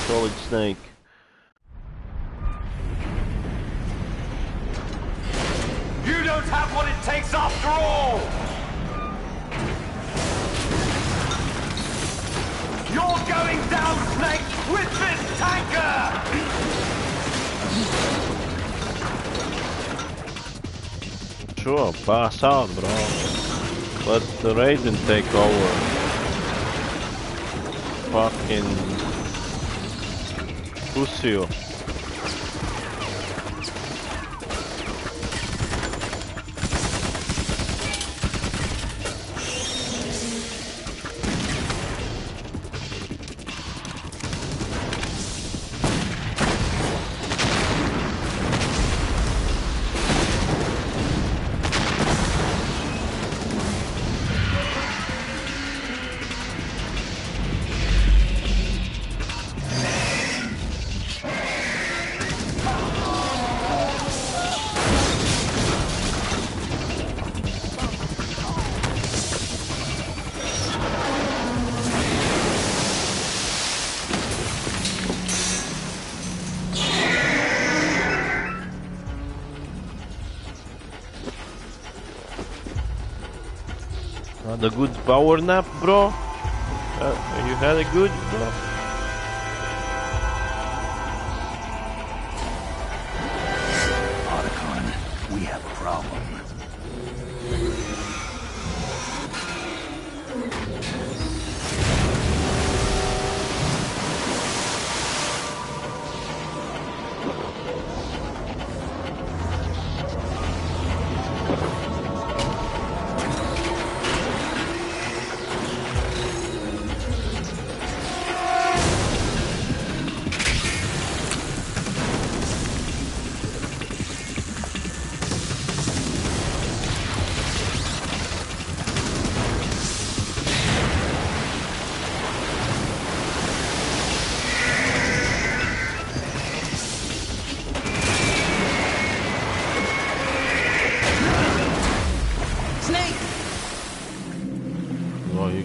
Speaker 1: Solid Snake.
Speaker 11: You don't have what it takes after all! You're going down, Snake, with this tanker!
Speaker 1: Sure, pass out, bro. Let the Raiden take over. Fucking Lucio. The good power nap, bro. You had a good bro.
Speaker 6: Otacon, we have a problem.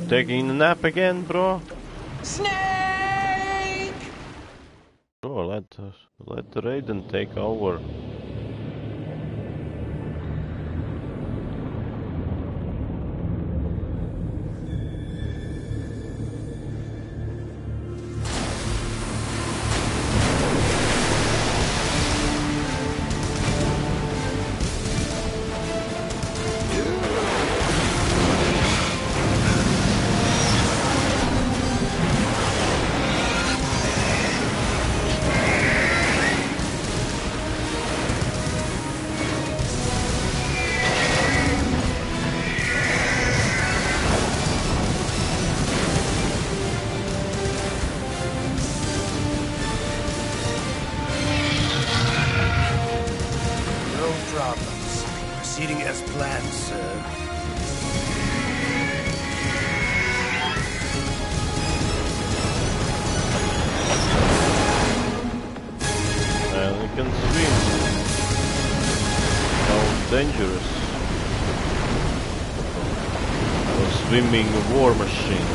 Speaker 1: Taking a nap again, bro?
Speaker 4: Snake!
Speaker 1: Bro, let Raiden take over.
Speaker 9: Proceeding as planned, sir.
Speaker 1: Well, you can swim. How dangerous. A swimming war machine.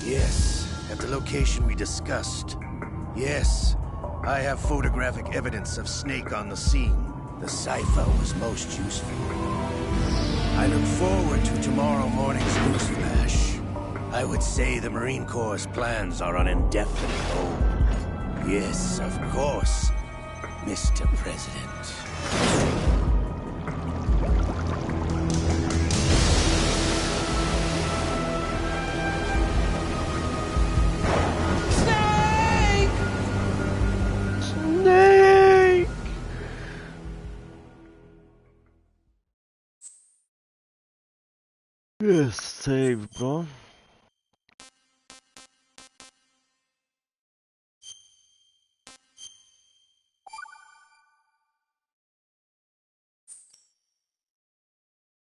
Speaker 9: Yes, at the location we discussed. Yes, I have photographic evidence of Snake on the scene. The cipher was most useful. I look forward to tomorrow morning's news flash. I would say the Marine Corps' plans are on indefinite hold. Yes, of course, Mr. President.
Speaker 1: Yes, save, bro.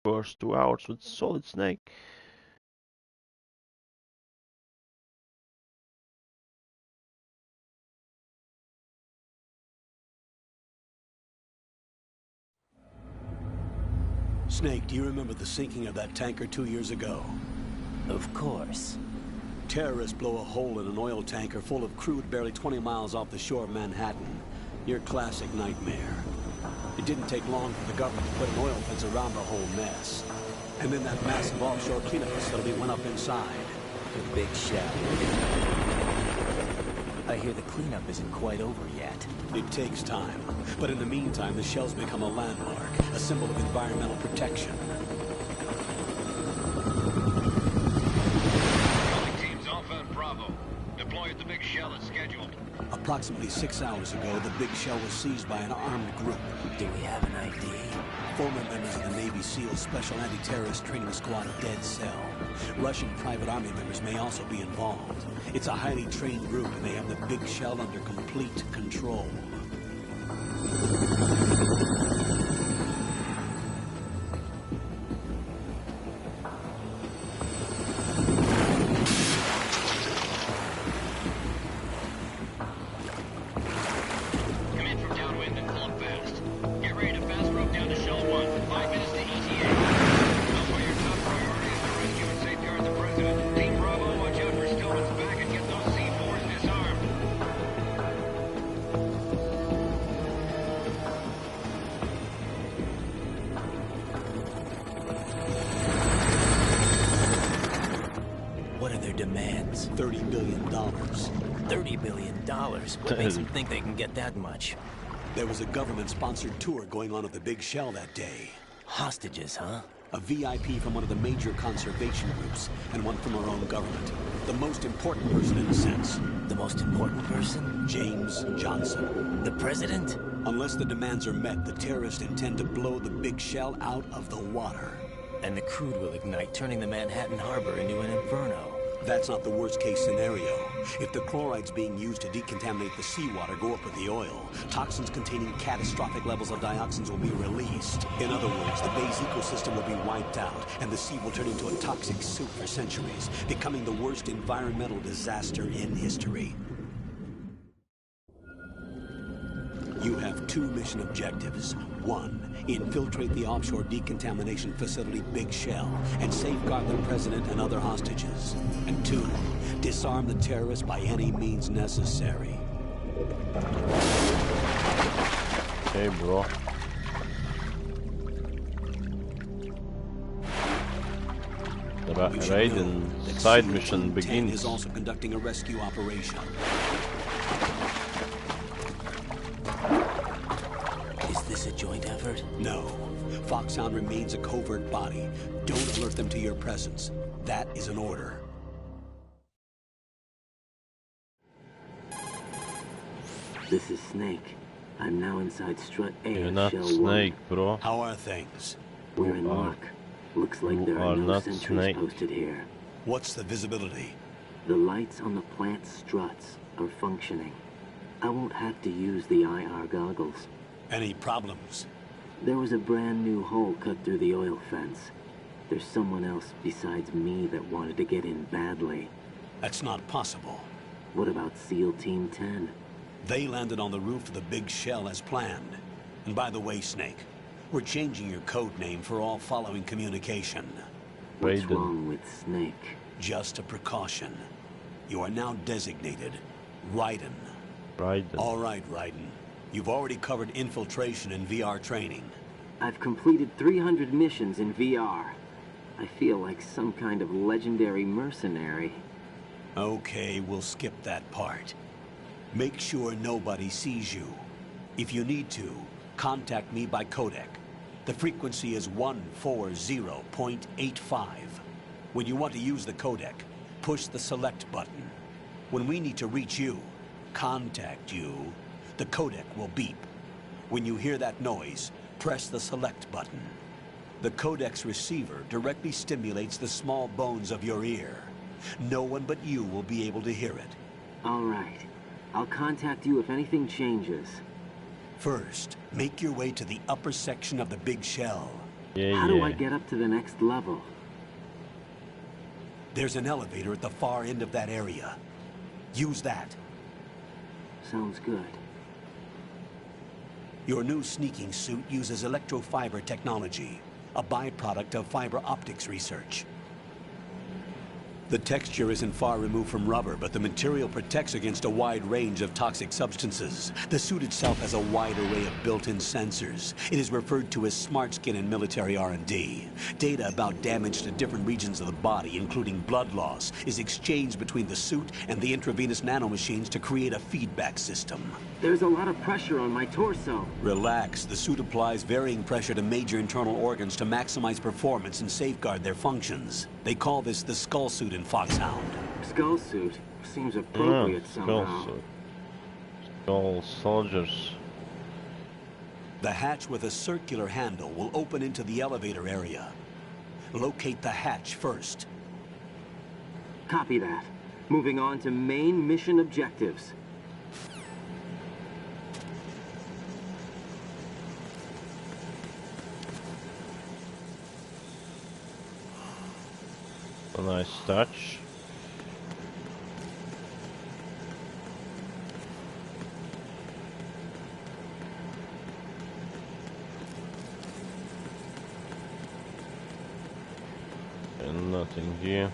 Speaker 1: First 2 hours with Solid Snake.
Speaker 8: Snake, do you remember the sinking of that tanker 2 years ago?
Speaker 12: Of course.
Speaker 8: Terrorists blow a hole in an oil tanker full of crude barely 20 miles off the shore of Manhattan. Your classic nightmare. It didn't take long for the government to put an oil fence around the whole mess. And then that massive offshore cleanup facility went up inside.
Speaker 12: The Big Shell. I hear the cleanup isn't quite over yet.
Speaker 8: It takes time. But in the meantime, the shell's become a landmark, a symbol of environmental protection.
Speaker 7: Teams Alpha and Bravo. Deploy at the Big Shell as scheduled.
Speaker 8: Approximately 6 hours ago, the Big Shell was seized by an armed group.
Speaker 12: Do we have an ID?
Speaker 8: Former members of the Navy SEAL Special Anti-Terrorist Training Squad Dead Cell. Russian private army members may also be involved. It's a highly trained group, and they have the Big Shell under complete control. billion.
Speaker 12: $30 billion? What makes them think they can get that much?
Speaker 8: There was a government-sponsored tour going on at the Big Shell that day.
Speaker 12: Hostages, huh?
Speaker 8: A VIP from one of the major conservation groups, and one from our own government. The most important person in a sense.
Speaker 12: The most important person?
Speaker 8: James Johnson.
Speaker 12: The president?
Speaker 8: Unless the demands are met, the terrorists intend to blow the Big Shell out of the water.
Speaker 12: And the crude will ignite, turning the Manhattan Harbor into an inferno.
Speaker 8: That's not the worst-case scenario. If the chlorides being used to decontaminate the seawater go up with the oil, toxins containing catastrophic levels of dioxins will be released. In other words, the bay's ecosystem will be wiped out, and the sea will turn into a toxic soup for centuries, becoming the worst environmental disaster in history. You have 2 mission objectives. 1, infiltrate the offshore decontamination facility Big Shell and safeguard the president and other hostages. And 2, disarm the terrorists by any means necessary.
Speaker 1: Okay, bro. The Raiden side mission begins.
Speaker 8: Is also conducting a rescue operation.
Speaker 12: Is this a joint effort?
Speaker 8: No. Foxhound remains a covert body. Don't alert them to your presence. That is an order.
Speaker 13: This is Snake. I'm now inside Strut A.
Speaker 1: You're not
Speaker 13: Shell
Speaker 1: Snake,
Speaker 13: 1.
Speaker 1: bro.
Speaker 8: How are things?
Speaker 13: We're in luck. Looks like there are no sentries
Speaker 1: Snake.
Speaker 13: posted here.
Speaker 8: What's the visibility?
Speaker 13: The lights on the plant's struts are functioning. I won't have to use the IR goggles.
Speaker 8: Any problems?
Speaker 13: There was a brand new hole cut through the oil fence. There's someone else besides me that wanted to get in badly.
Speaker 8: That's not possible.
Speaker 13: What about SEAL Team 10?
Speaker 8: They landed on the roof of the Big Shell as planned. And by the way, Snake, we're changing your code name for all following communication.
Speaker 13: What's wrong with Snake?
Speaker 8: Just a precaution. You are now designated Raiden.
Speaker 1: Raiden.
Speaker 8: All right, Raiden. You've already covered infiltration and VR training.
Speaker 13: I've completed 300 missions in VR. I feel like some kind of legendary mercenary.
Speaker 8: Okay, we'll skip that part. Make sure nobody sees you. If you need to, contact me by codec. The frequency is 140.85. When you want to use the codec, push the select button. When we need to reach you, contact you, the codec will beep. When you hear that noise, press the select button. The codec's receiver directly stimulates the small bones of your ear. No one but you will be able to hear it.
Speaker 13: All right. I'll contact you if anything changes.
Speaker 8: First, make your way to the upper section of the Big Shell.
Speaker 13: How do I get up to the next level?
Speaker 8: There's an elevator at the far end of that area. Use that.
Speaker 13: Sounds good.
Speaker 8: Your new sneaking suit uses electrofiber technology, a byproduct of fiber optics research. The texture isn't far removed from rubber, but the material protects against a wide range of toxic substances. The suit itself has a wide array of built-in sensors. It is referred to as smart skin in military R&D. Data about damage to different regions of the body, including blood loss, is exchanged between the suit and the intravenous nanomachines to create a feedback system.
Speaker 13: There's a lot of pressure on my torso.
Speaker 8: Relax. The suit applies varying pressure to major internal organs to maximize performance and safeguard their functions. They call this the skull suit in Foxhound.
Speaker 13: Skull suit seems appropriate somehow.
Speaker 1: Skull soldiers.
Speaker 8: The hatch with a circular handle will open into the elevator area. Locate the hatch first.
Speaker 13: Copy that. Moving on to main mission objectives.
Speaker 1: A nice touch. And nothing here.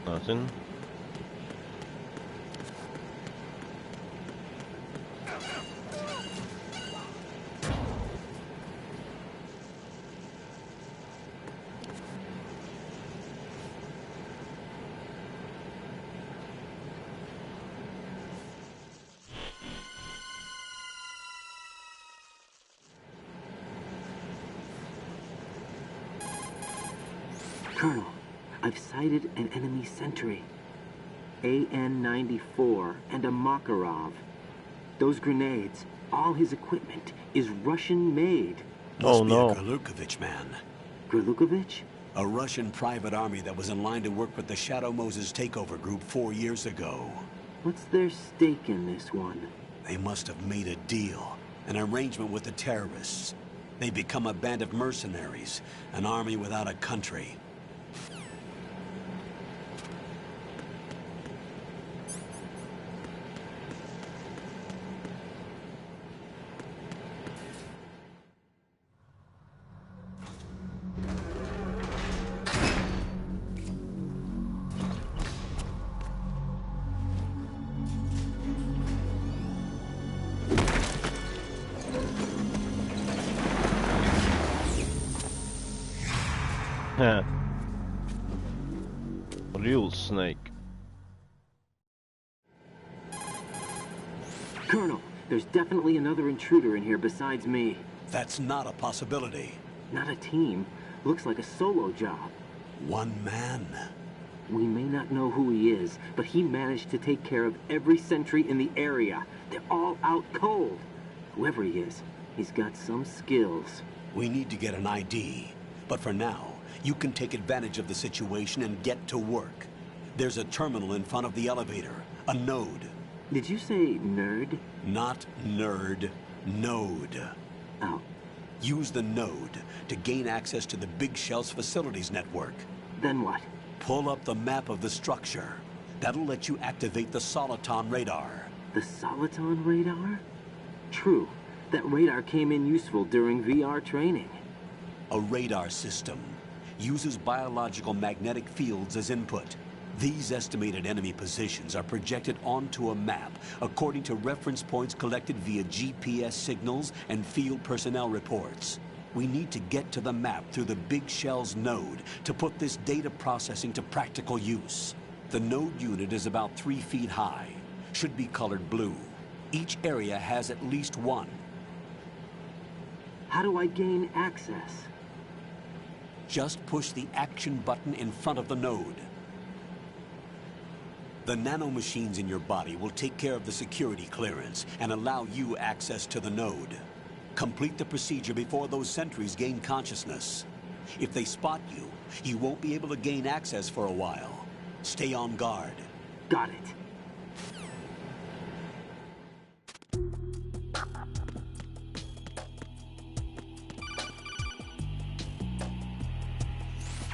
Speaker 1: Nothing.
Speaker 13: Colonel, I've sighted an enemy sentry. AN-94 and a Makarov. Those grenades, all his equipment, is Russian-made.
Speaker 8: Must be a Gurlukovich man.
Speaker 13: Gurlukovich?
Speaker 8: A Russian private army that was in line to work with the Shadow Moses takeover group 4 years ago.
Speaker 13: What's their stake in this one?
Speaker 8: They must have made a deal, an arrangement with the terrorists. They become a band of mercenaries, an army without a country.
Speaker 1: Real snake.
Speaker 13: Colonel, there's definitely another intruder in here besides me.
Speaker 8: That's not a possibility.
Speaker 13: Not a team. Looks like a solo job.
Speaker 8: One man.
Speaker 13: We may not know who he is, but he managed to take care of every sentry in the area. They're all out cold. Whoever he is, he's got some skills.
Speaker 8: We need to get an ID. But for now, you can take advantage of the situation and get to work. There's a terminal in front of the elevator. A node.
Speaker 13: Did you say nerd?
Speaker 8: Not nerd. Node.
Speaker 13: Oh.
Speaker 8: Use the node to gain access to the Big Shell's facilities network.
Speaker 13: Then what?
Speaker 8: Pull up the map of the structure. That'll let you activate the Soliton radar.
Speaker 13: The Soliton radar? True. That radar came in useful during VR training.
Speaker 8: A radar system uses biological magnetic fields as input. These estimated enemy positions are projected onto a map according to reference points collected via GPS signals and field personnel reports. We need to get to the map through the Big Shell's node to put this data processing to practical use. The node unit is about 3 feet high, should be colored blue. Each area has at least one.
Speaker 13: How do I gain access?
Speaker 8: Just push the action button in front of the node. The nanomachines in your body will take care of the security clearance and allow you access to the node. Complete the procedure before those sentries gain consciousness. If they spot you, you won't be able to gain access for a while. Stay on guard.
Speaker 13: Got it.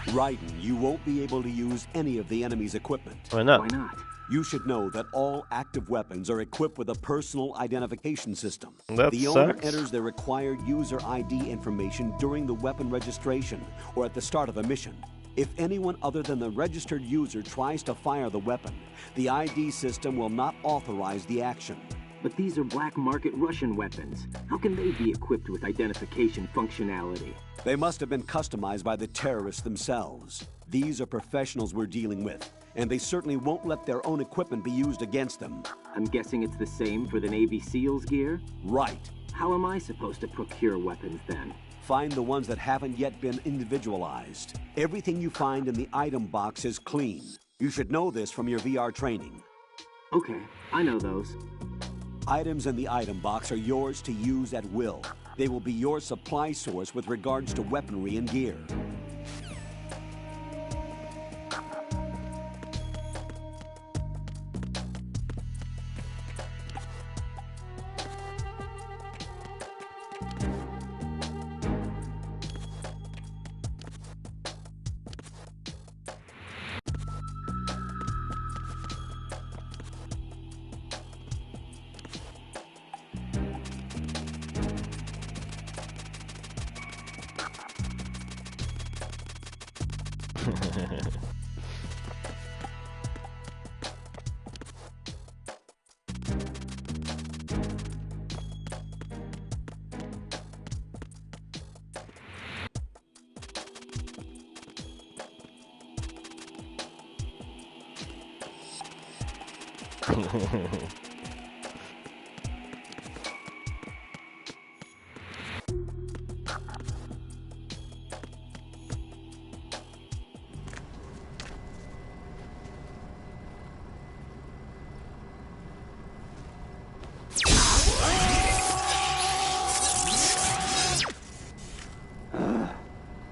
Speaker 8: Raiden, you won't be able to use any of the enemy's equipment.
Speaker 1: Why not?
Speaker 13: Why not?
Speaker 8: You should know that all active weapons are equipped with a personal identification system.
Speaker 1: That
Speaker 8: the owner
Speaker 1: sucks.
Speaker 8: enters their required user ID information during the weapon registration or at the start of a mission. If anyone other than the registered user tries to fire the weapon, the ID system will not authorize the action.
Speaker 13: But these are black market Russian weapons. How can they be equipped with identification functionality?
Speaker 8: They must have been customized by the terrorists themselves. These are professionals we're dealing with, and they certainly won't let their own equipment be used against them.
Speaker 13: I'm guessing it's the same for the Navy SEALs gear?
Speaker 8: Right.
Speaker 13: How am I supposed to procure weapons then?
Speaker 8: Find the ones that haven't yet been individualized. Everything you find in the item box is clean. You should know this from your VR training.
Speaker 13: Okay, I know those.
Speaker 8: Items in the item box are yours to use at will. They will be your supply source with regards to weaponry and gear.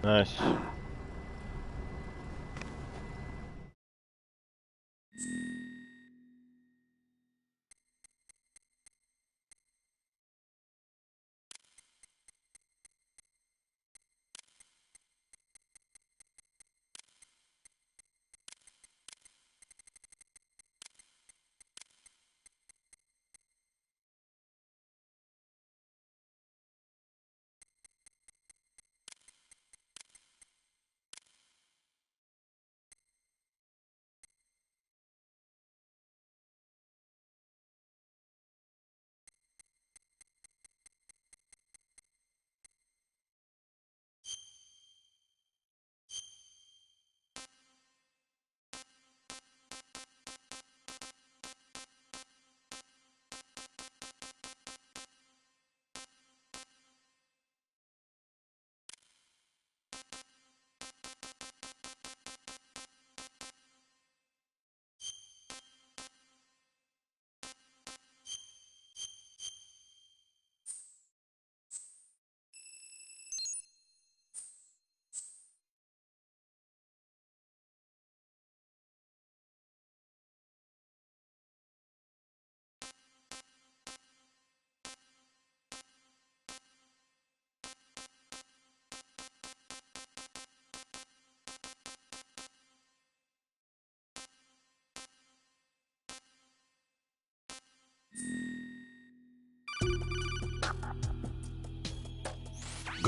Speaker 1: Nice.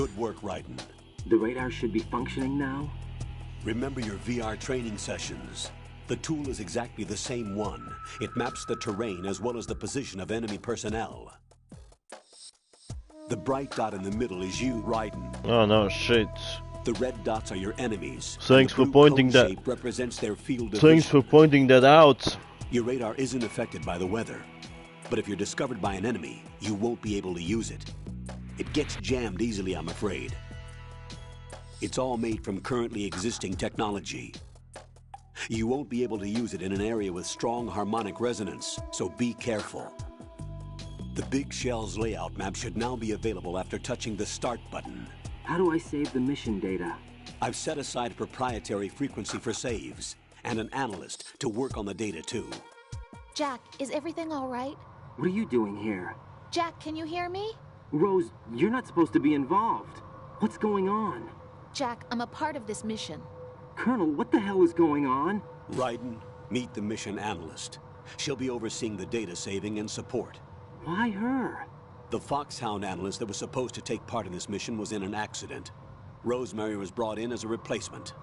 Speaker 8: Good work, Raiden.
Speaker 13: The radar should be functioning now?
Speaker 8: Remember your VR training sessions. The tool is exactly the same one. It maps the terrain as well as the position of enemy personnel. The bright dot in the middle is you, Raiden.
Speaker 1: Oh no, shit.
Speaker 8: The red dots are your enemies.
Speaker 1: Thanks for pointing that.
Speaker 8: Represents their field of
Speaker 1: Thanks
Speaker 8: vision.
Speaker 1: for pointing that out.
Speaker 8: Your radar isn't affected by the weather. But if you're discovered by an enemy, you won't be able to use it. It gets jammed easily, I'm afraid. It's all made from currently existing technology. You won't be able to use it in an area with strong harmonic resonance, so be careful. The Big Shell's layout map should now be available after touching the Start button.
Speaker 13: How do I save the mission data?
Speaker 8: I've set aside a proprietary frequency for saves, and an analyst to work on the data too.
Speaker 14: Jack, is everything all right?
Speaker 13: What are you doing here?
Speaker 14: Jack, can you hear me?
Speaker 13: Rose, you're not supposed to be involved. What's going on?
Speaker 14: Jack, I'm a part of this mission.
Speaker 13: Colonel, what the hell is going on?
Speaker 8: Raiden, meet the mission analyst. She'll be overseeing the data saving and support.
Speaker 13: Why her?
Speaker 8: The Foxhound analyst that was supposed to take part in this mission was in an accident. Rosemary was brought in as a replacement.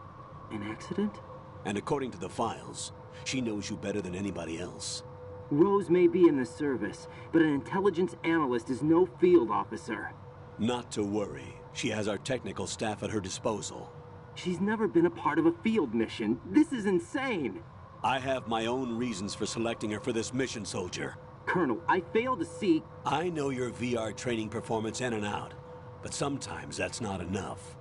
Speaker 13: An accident?
Speaker 8: And according to the files, she knows you better than anybody else.
Speaker 13: Rose may be in the service, but an intelligence analyst is no field officer.
Speaker 8: Not to worry. She has our technical staff at her disposal.
Speaker 13: She's never been a part of a field mission. This is insane.
Speaker 8: I have my own reasons for selecting her for this mission, soldier.
Speaker 13: Colonel, I fail to see...
Speaker 8: I know your VR training performance in and out, but sometimes that's not enough.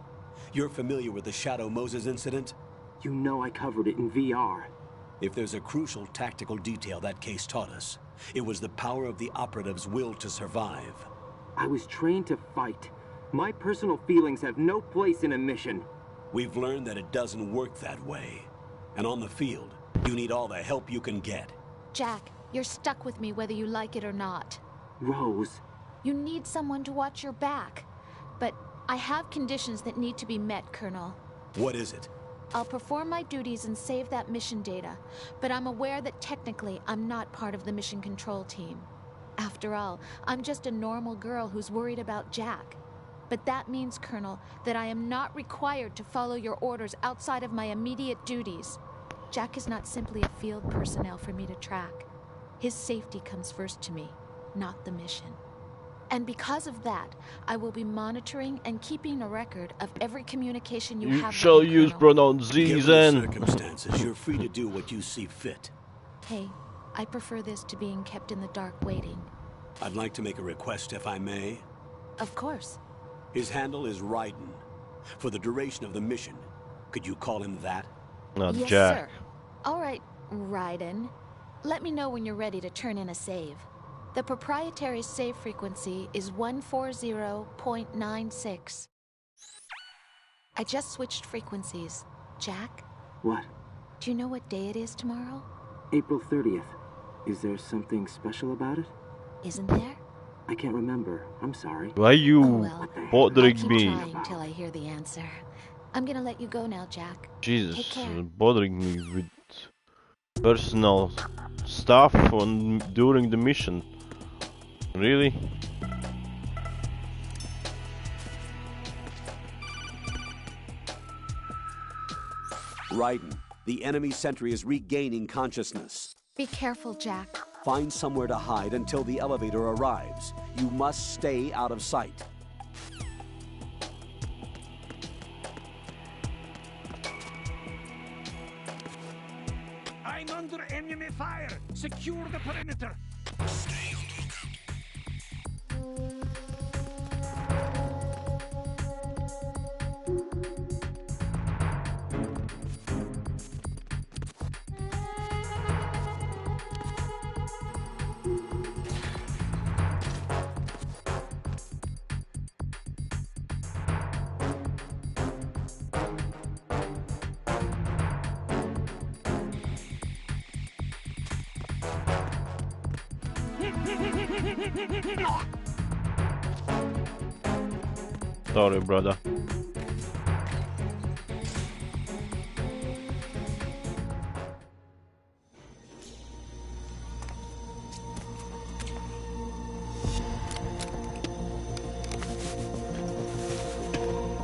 Speaker 8: You're familiar with the Shadow Moses incident?
Speaker 13: You know I covered it in VR.
Speaker 8: If there's a crucial tactical detail that case taught us, it was the power of the operative's will to survive.
Speaker 13: I was trained to fight. My personal feelings have no place in a mission.
Speaker 8: We've learned that it doesn't work that way. And on the field, you need all the help you can get.
Speaker 14: Jack, you're stuck with me whether you like it or not.
Speaker 13: Rose.
Speaker 14: You need someone to watch your back. But I have conditions that need to be met, Colonel.
Speaker 8: What is it?
Speaker 14: I'll perform my duties and save that mission data, but I'm aware that technically I'm not part of the mission control team. After all, I'm just a normal girl who's worried about Jack. But that means, Colonel, that I am not required to follow your orders outside of my immediate duties. Jack is not simply a field personnel for me to track. His safety comes first to me, not the mission. And because of that, I will be monitoring and keeping a record of every communication you have.
Speaker 1: You shall use
Speaker 14: Colonel.
Speaker 1: pronouns Z's
Speaker 8: Given the
Speaker 1: and...
Speaker 8: circumstances, you're free to do what you see fit.
Speaker 14: Hey, I prefer this to being kept in the dark waiting.
Speaker 8: I'd like to make a request, if I may.
Speaker 14: Of course.
Speaker 8: His handle is Raiden. For the duration of the mission, could you call him that?
Speaker 1: Not
Speaker 14: yes,
Speaker 1: Jack.
Speaker 14: sir. All right, Raiden. Let me know when you're ready to turn in a save. The proprietary save frequency is 140.96. I just switched frequencies. Jack?
Speaker 13: What?
Speaker 14: Do you know what day it is tomorrow?
Speaker 13: April 30th. Is there something special about it?
Speaker 14: Isn't there?
Speaker 13: I can't remember. I'm sorry.
Speaker 1: Why you bothering
Speaker 14: I'll
Speaker 1: me?
Speaker 14: keep trying till I hear the answer. I'm gonna let you go now, Jack.
Speaker 1: Jesus,
Speaker 14: Take care.
Speaker 1: bothering me with personal stuff during the mission. Really?
Speaker 8: Raiden, the enemy sentry is regaining consciousness.
Speaker 14: Be careful, Jack.
Speaker 8: Find somewhere to hide until the elevator arrives. You must stay out of sight.
Speaker 2: I'm under enemy fire. Secure the perimeter. Stay on lookout.
Speaker 1: Sorry, brother.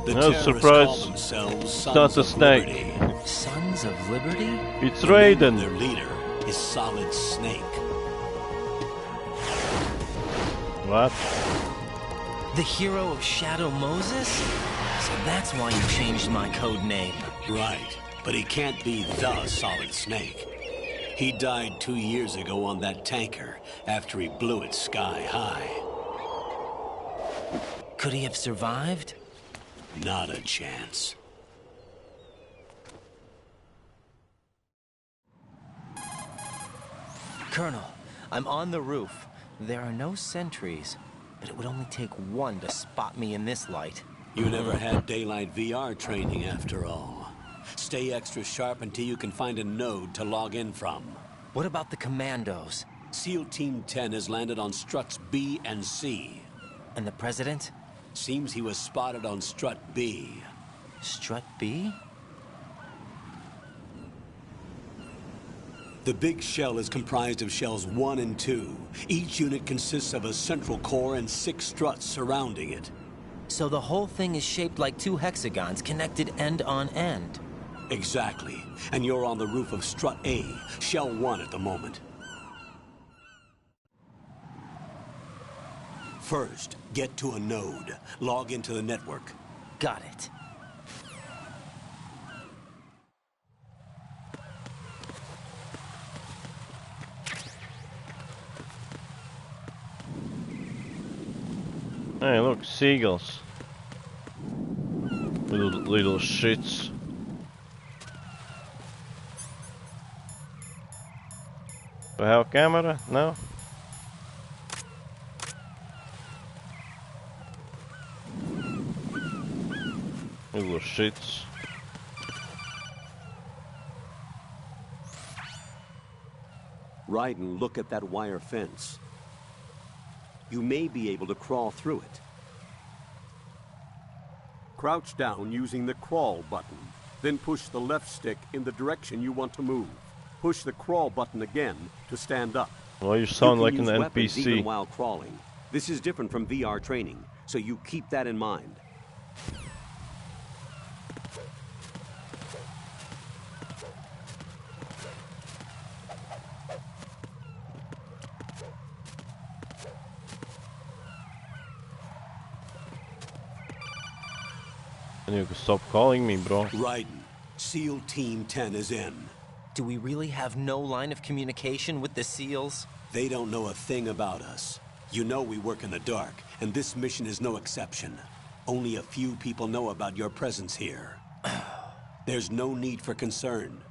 Speaker 1: No surprise, it's not a snake.
Speaker 12: Sons of Liberty?
Speaker 1: It's Raiden.
Speaker 8: Their leader is Solid Snake.
Speaker 1: What?
Speaker 12: The hero of Shadow Moses? So that's why you changed my code name.
Speaker 8: Right, but he can't be the Solid Snake. He died 2 years ago on that tanker after he blew it sky high.
Speaker 12: Could he have survived?
Speaker 8: Not a chance.
Speaker 12: Colonel, I'm on the roof. There are no sentries, but it would only take one to spot me in this light.
Speaker 8: You never had daylight VR training after all. Stay extra sharp until you can find a node to log in from.
Speaker 12: What about the commandos?
Speaker 8: SEAL Team 10 has landed on struts B and C.
Speaker 12: And the President?
Speaker 8: Seems he was spotted on strut B.
Speaker 12: Strut B?
Speaker 8: The big shell is comprised of shells 1 and 2. Each unit consists of a central core and 6 struts surrounding it.
Speaker 12: So the whole thing is shaped like 2 hexagons connected end on end.
Speaker 8: Exactly. And you're on the roof of strut A, shell 1 at the moment. First, get to a node. Log into the network.
Speaker 12: Got it.
Speaker 1: Hey, look, seagulls. Little shits. Do I have a camera? No? Little shits.
Speaker 8: Raiden, look at that wire fence. You may be able to crawl through it. Crouch down using the crawl button. Then push the left stick in the direction you want to move. Push the crawl button again to stand up.
Speaker 1: Well, you sound like an
Speaker 8: weapons
Speaker 1: NPC.
Speaker 8: even while crawling. This is different from VR training, so you keep that in mind.
Speaker 1: And you can stop calling me, bro.
Speaker 8: Raiden, SEAL Team 10 is in.
Speaker 12: Do we really have no line of communication with the SEALs?
Speaker 8: They don't know a thing about us. You know we work in the dark, and this mission is no exception. Only a few people know about your presence here. There's no need for concern.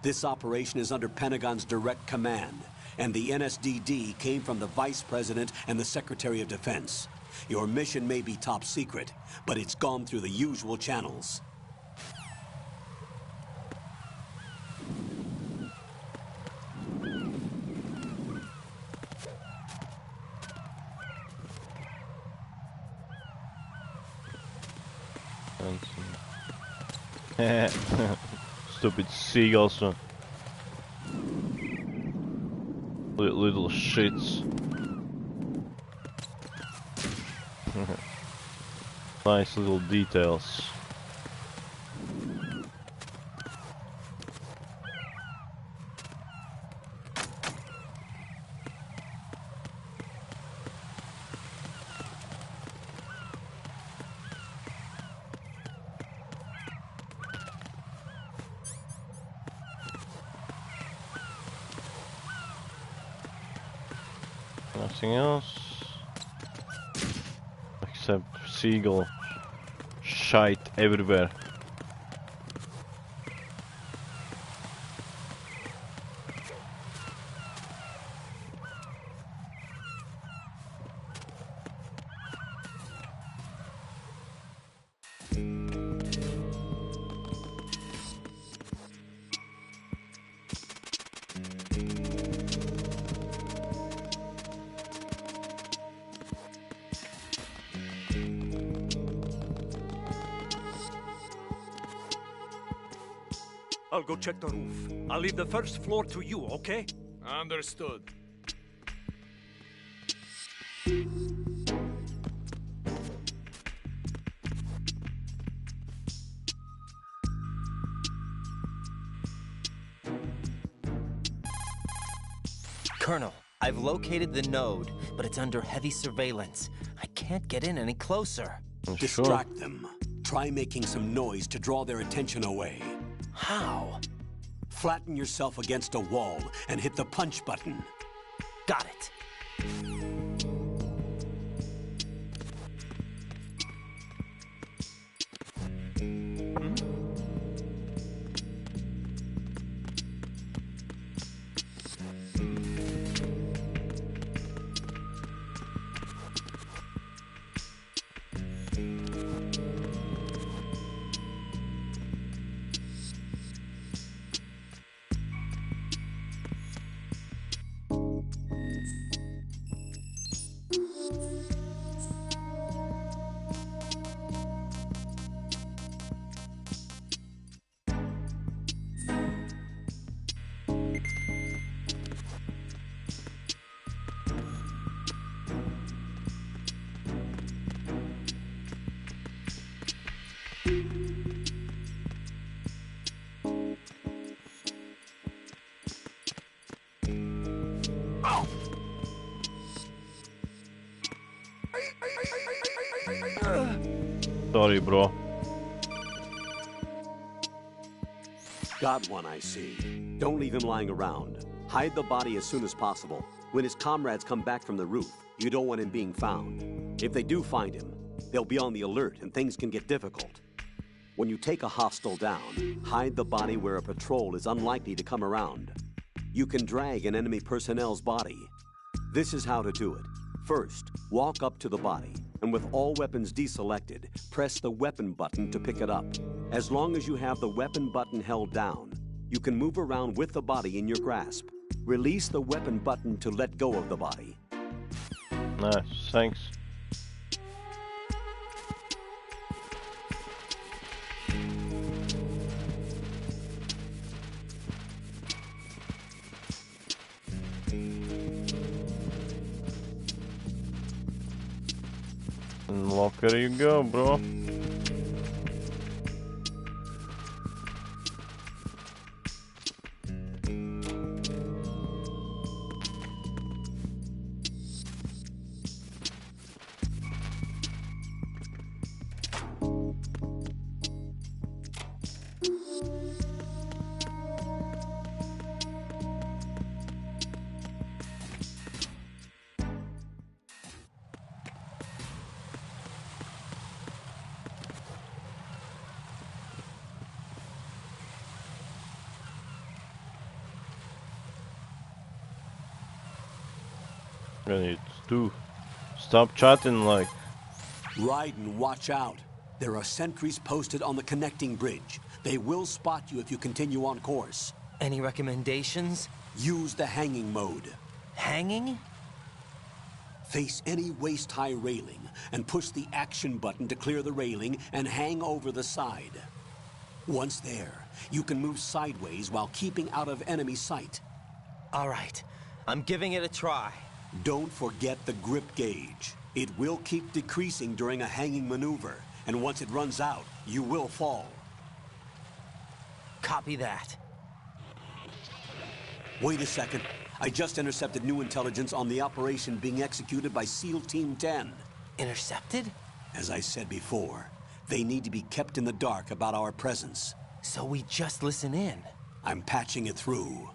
Speaker 8: This operation is under Pentagon's direct command, and the NSDD came from the Vice President and the Secretary of Defense. Your mission may be top secret, but it's gone through the usual channels.
Speaker 1: Stupid seagulls. Little shits. Nice little details. Nothing else except seagull shite everywhere.
Speaker 5: I'll go check the roof. I'll leave the first floor to you, okay?
Speaker 2: Understood.
Speaker 12: Colonel, I've located the node, but it's under heavy surveillance. I can't get in any closer.
Speaker 8: Distract them. Try making some noise to draw their attention away.
Speaker 12: How?
Speaker 8: Flatten yourself against a wall and hit the punch button.
Speaker 12: Got it.
Speaker 1: Sorry, bro.
Speaker 8: Got one, I see. Don't leave him lying around. Hide the body as soon as possible. When his comrades come back from the roof, you don't want him being found. If they do find him, they'll be on the alert and things can get difficult. When you take a hostile down, hide the body where a patrol is unlikely to come around. You can drag an enemy personnel's body. This is how to do it. First, walk up to the body, and with all weapons deselected, press the weapon button to pick it up. As long as you have the weapon button held down, you can move around with the body in your grasp. Release the weapon button to let go of the body.
Speaker 1: Nice, thanks. And locker you go, bro. can you do? Stop chatting like...
Speaker 8: Raiden, watch out. There are sentries posted on the connecting bridge. They will spot you if you continue on course.
Speaker 12: Any recommendations?
Speaker 8: Use the hanging mode.
Speaker 12: Hanging?
Speaker 8: Face any waist-high railing and push the action button to clear the railing and hang over the side. Once there, you can move sideways while keeping out of enemy sight.
Speaker 12: All right, I'm giving it a try.
Speaker 8: Don't forget the grip gauge. It will keep decreasing during a hanging maneuver, and once it runs out, you will fall.
Speaker 12: Copy that.
Speaker 8: Wait a second. I just intercepted new intelligence on the operation being executed by SEAL Team 10.
Speaker 12: Intercepted?
Speaker 8: As I said before, they need to be kept in the dark about our presence.
Speaker 12: So we just listen in?
Speaker 8: I'm patching it through.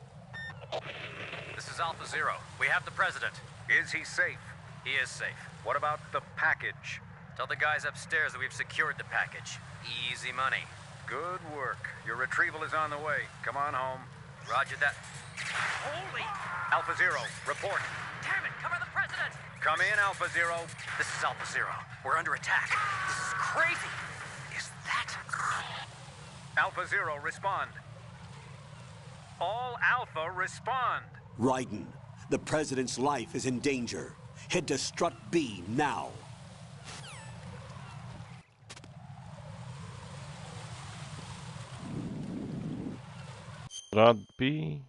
Speaker 15: This is Alpha Zero. We have the President. Is he safe? He is safe. What about the package? Tell the guys upstairs that we've secured the package. Easy money. Good work. Your retrieval is on the way. Come on home. Roger that. Holy! Alpha Zero, report.
Speaker 16: Damn it, cover the President!
Speaker 15: Come in, Alpha Zero.
Speaker 16: This is Alpha Zero. We're under attack. This is crazy. Is that...
Speaker 15: Alpha Zero, respond. All Alpha, respond.
Speaker 8: Raiden, the President's life is in danger. Head to Strut B now.
Speaker 1: Strut B?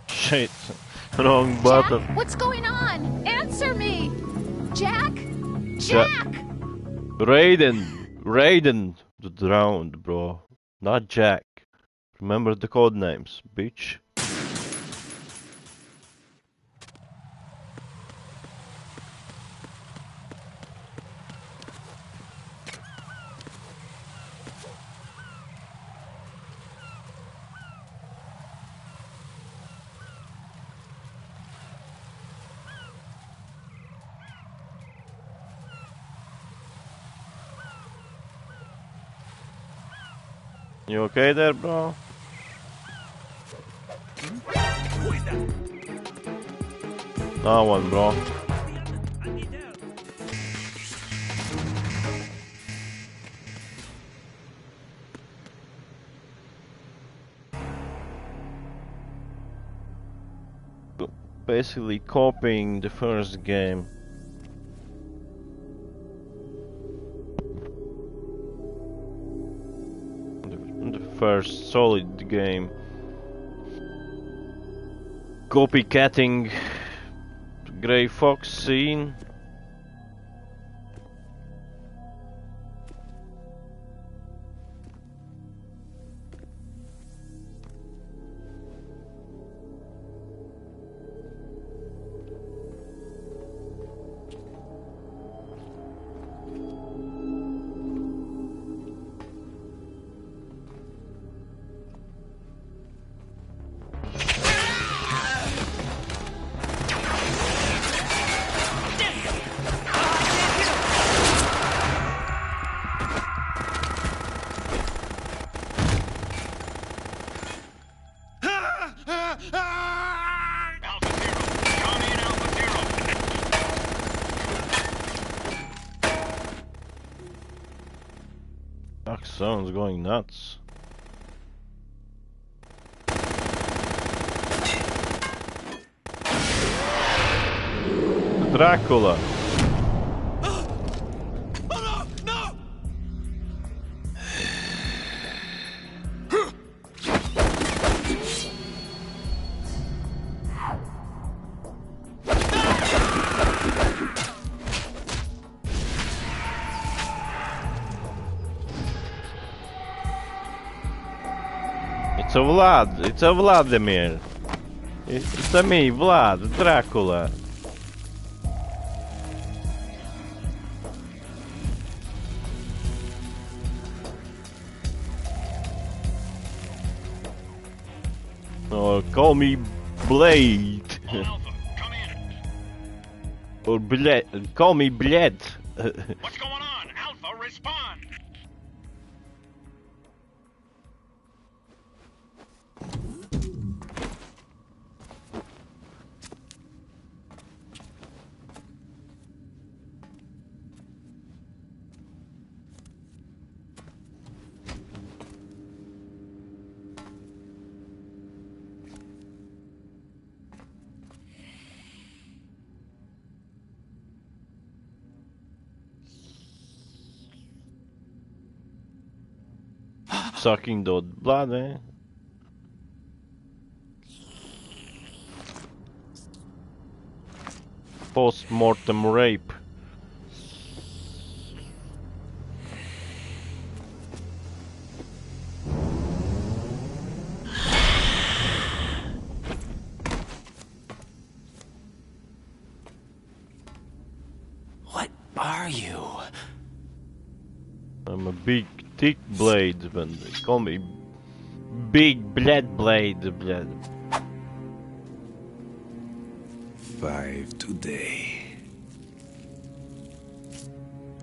Speaker 1: Shit, wrong button.
Speaker 14: Jack, what's going on? Answer me! Jack? Jack!
Speaker 1: Raiden drowned, bro. Not Jack. Remember the code names, bitch. You okay there, bro? No one, bro. Basically copying the first game. First solid game. Copycatting Grey Fox scene. Sounds going nuts. Dracula. a Vlad. It's a Vladimir. It's a me, Vlad, Dracula. Or call me Blade. Or Bled. Call me Bled.
Speaker 2: What's going on? Alpha, respond!
Speaker 1: Sucking the blood, eh? Post-mortem rape.
Speaker 6: What are you?
Speaker 1: I'm a big, thick blade, but they call me Big Blade.
Speaker 17: 5 today.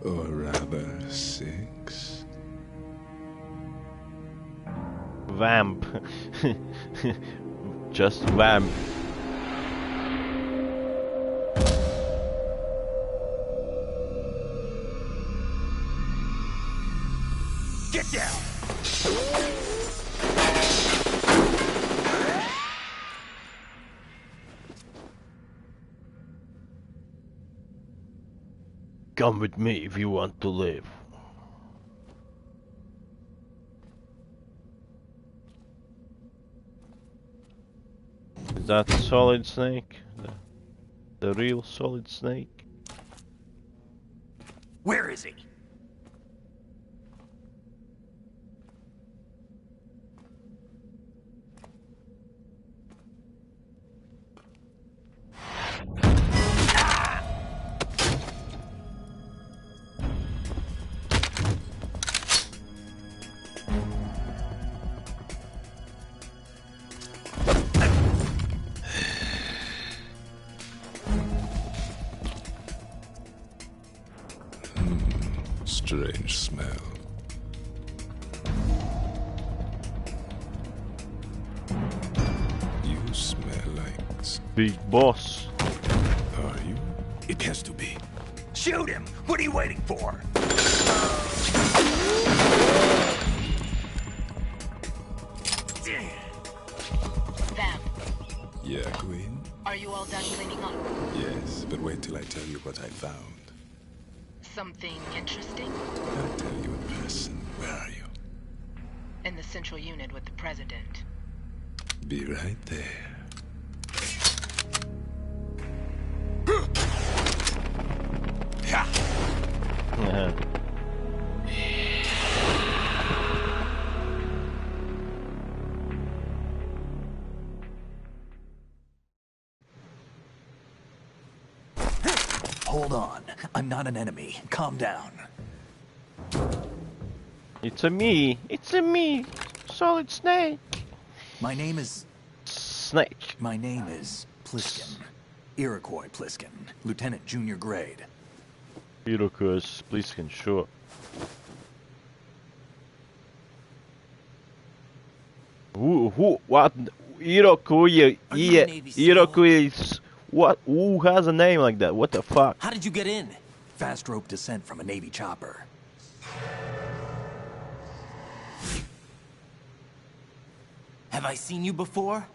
Speaker 17: Or rather, 6.
Speaker 1: Vamp. Just vamp.
Speaker 2: Get down!
Speaker 1: Come with me if you want to live. Is that Solid Snake? The real Solid Snake?
Speaker 16: Where is he?
Speaker 17: Strange smell. You smell like...
Speaker 1: Big Boss.
Speaker 17: Are you?
Speaker 16: It has to be. Shoot him! What are you waiting for?
Speaker 18: Vamp,
Speaker 17: Yeah, Queen?
Speaker 18: are you all done cleaning up?
Speaker 17: Yes, but wait till I tell you what I found.
Speaker 18: Something interesting?
Speaker 17: I'll tell you in person. Where are you?
Speaker 18: In the central unit with the president.
Speaker 17: Be right there.
Speaker 6: Hold on. I'm not an enemy. Calm down.
Speaker 1: It's a me. It's a me. Solid Snake.
Speaker 6: My name is...
Speaker 1: Snake.
Speaker 6: My name is Pliskin. Iroquois Pliskin. Lieutenant Junior Grade.
Speaker 1: Iroquois Pliskin, sure. What? Iroquois, Iroquois, what? Who has a name like that? What the fuck?
Speaker 6: How did you get in? Fast rope descent from a Navy chopper.
Speaker 12: Have I seen you before?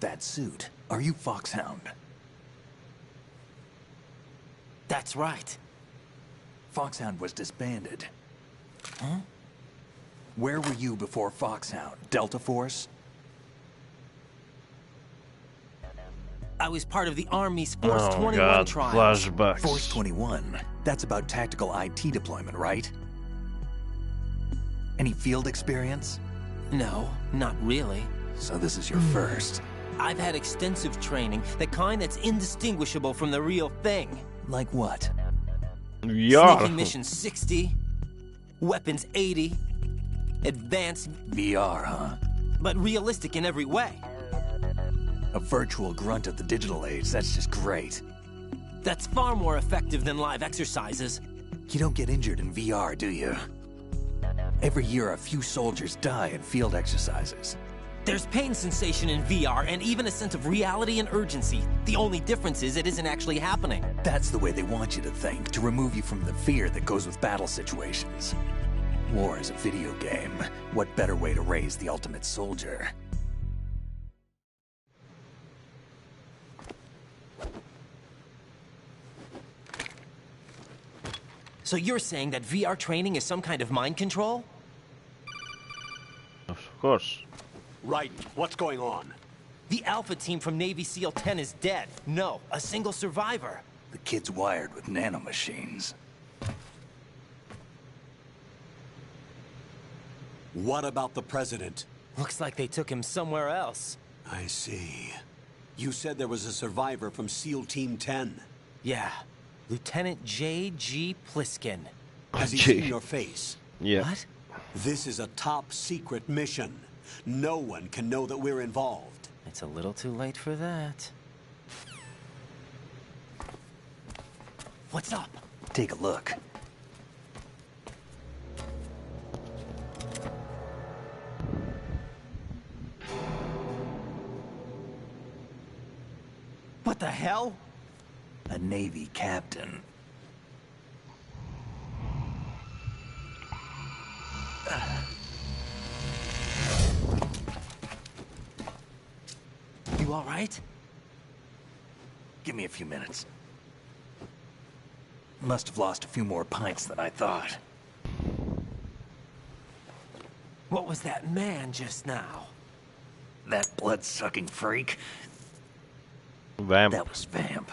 Speaker 6: That suit. Are you Foxhound?
Speaker 12: That's right.
Speaker 6: Foxhound was disbanded. Huh? Where were you before Foxhound? Delta Force?
Speaker 12: I was part of the Army's Force 21
Speaker 1: God,
Speaker 12: trials.
Speaker 1: flashbacks.
Speaker 6: Force 21? That's about tactical IT deployment, right? Any field experience?
Speaker 12: No, not really.
Speaker 6: So this is your first.
Speaker 12: I've had extensive training, the kind that's indistinguishable from the real thing.
Speaker 6: Like what?
Speaker 1: VR.
Speaker 12: Sneaking mission 60, weapons 80, advanced
Speaker 6: VR, huh?
Speaker 12: But realistic in every way.
Speaker 6: A virtual grunt of the digital age, that's just great.
Speaker 12: That's far more effective than live exercises.
Speaker 6: You don't get injured in VR, do you? Every year, a few soldiers die in field exercises.
Speaker 12: There's pain sensation in VR and even a sense of reality and urgency. The only difference is it isn't actually happening.
Speaker 6: That's the way they want you to think, to remove you from the fear that goes with battle situations. War is a video game. What better way to raise the ultimate soldier?
Speaker 12: So you're saying that VR training is some kind of mind control?
Speaker 1: Of course.
Speaker 8: Right. What's going on?
Speaker 12: The Alpha team from Navy SEAL 10 is dead. No, a single survivor.
Speaker 6: The kid's wired with nanomachines.
Speaker 8: What about the president?
Speaker 12: Looks like they took him somewhere else.
Speaker 8: I see. You said there was a survivor from SEAL Team 10.
Speaker 12: Yeah. Lieutenant J.G. Pliskin.
Speaker 8: Has he seen your face?
Speaker 1: Yeah.
Speaker 12: What?
Speaker 8: This is a top secret mission. No one can know that we're involved.
Speaker 12: It's a little too late for that. What's up?
Speaker 6: Take a look.
Speaker 12: What the hell?
Speaker 6: A Navy captain.
Speaker 12: You all right?
Speaker 6: Give me a few minutes. Must have lost a few more pints than I thought.
Speaker 12: What was that man just now?
Speaker 6: That blood-sucking freak?
Speaker 1: Vamp.
Speaker 6: That was Vamp.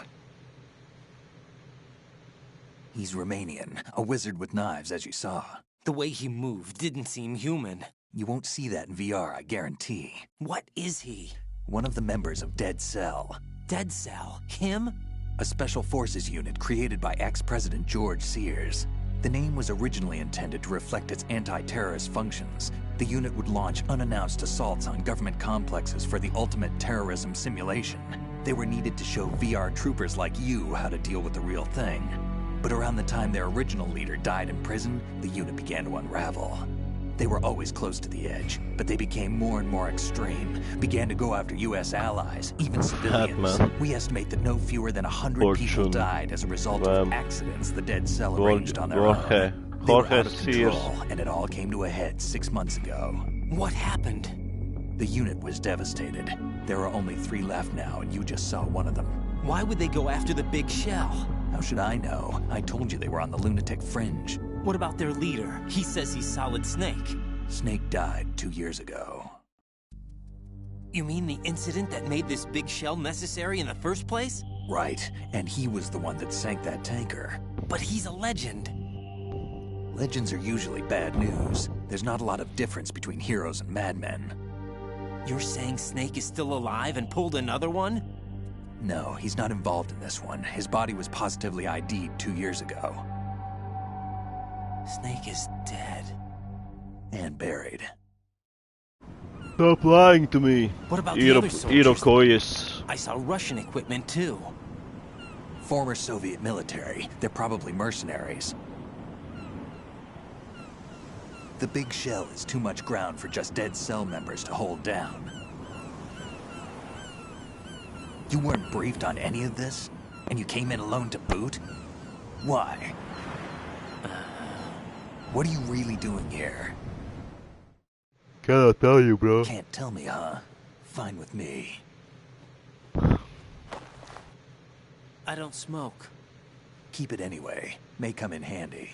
Speaker 6: He's Romanian, a wizard with knives, as you saw.
Speaker 12: The way he moved didn't seem human.
Speaker 6: You won't see that in VR, I guarantee.
Speaker 12: What is he?
Speaker 6: One of the members of Dead Cell.
Speaker 12: Dead Cell? Him?
Speaker 6: A special forces unit created by ex-President George Sears. The name was originally intended to reflect its anti-terrorist functions. The unit would launch unannounced assaults on government complexes for the ultimate terrorism simulation. They were needed to show VR troopers like you how to deal with the real thing. But around the time their original leader died in prison, the unit began to unravel. They were always close to the edge, but they became more and more extreme, began to go after U.S. allies, even civilians. We estimate that no fewer than 100 people died as a result of accidents the Dead Cell arranged on their own. They were out of control, and it all came to a head 6 months ago.
Speaker 12: What happened?
Speaker 6: The unit was devastated. There are only 3 left now, and you just saw one of them.
Speaker 12: Why would they go after the big shell?
Speaker 6: How should I know? I told you they were on the lunatic fringe.
Speaker 12: What about their leader? He says he's Solid Snake.
Speaker 6: Snake died 2 years ago.
Speaker 12: You mean the incident that made this big shell necessary in the first place?
Speaker 6: Right, and he was the one that sank that tanker.
Speaker 12: But he's a legend.
Speaker 6: Legends are usually bad news. There's not a lot of difference between heroes and madmen.
Speaker 12: You're saying Snake is still alive and pulled another one?
Speaker 6: No, he's not involved in this one. His body was positively ID'd 2 years ago.
Speaker 12: Snake is dead.
Speaker 6: And buried.
Speaker 1: Stop lying to me.
Speaker 12: What about the other soldiers?
Speaker 1: Iroquois.
Speaker 12: I saw Russian equipment too.
Speaker 6: Former Soviet military. They're probably mercenaries. The big shell is too much ground for just Dead Cell members to hold down. You weren't briefed on any of this? And you came in alone to boot? Why? What are you really doing here?
Speaker 1: Cannot tell you, bro.
Speaker 6: Can't tell me, huh? Fine with me.
Speaker 12: I don't smoke.
Speaker 6: Keep it anyway. May come in handy.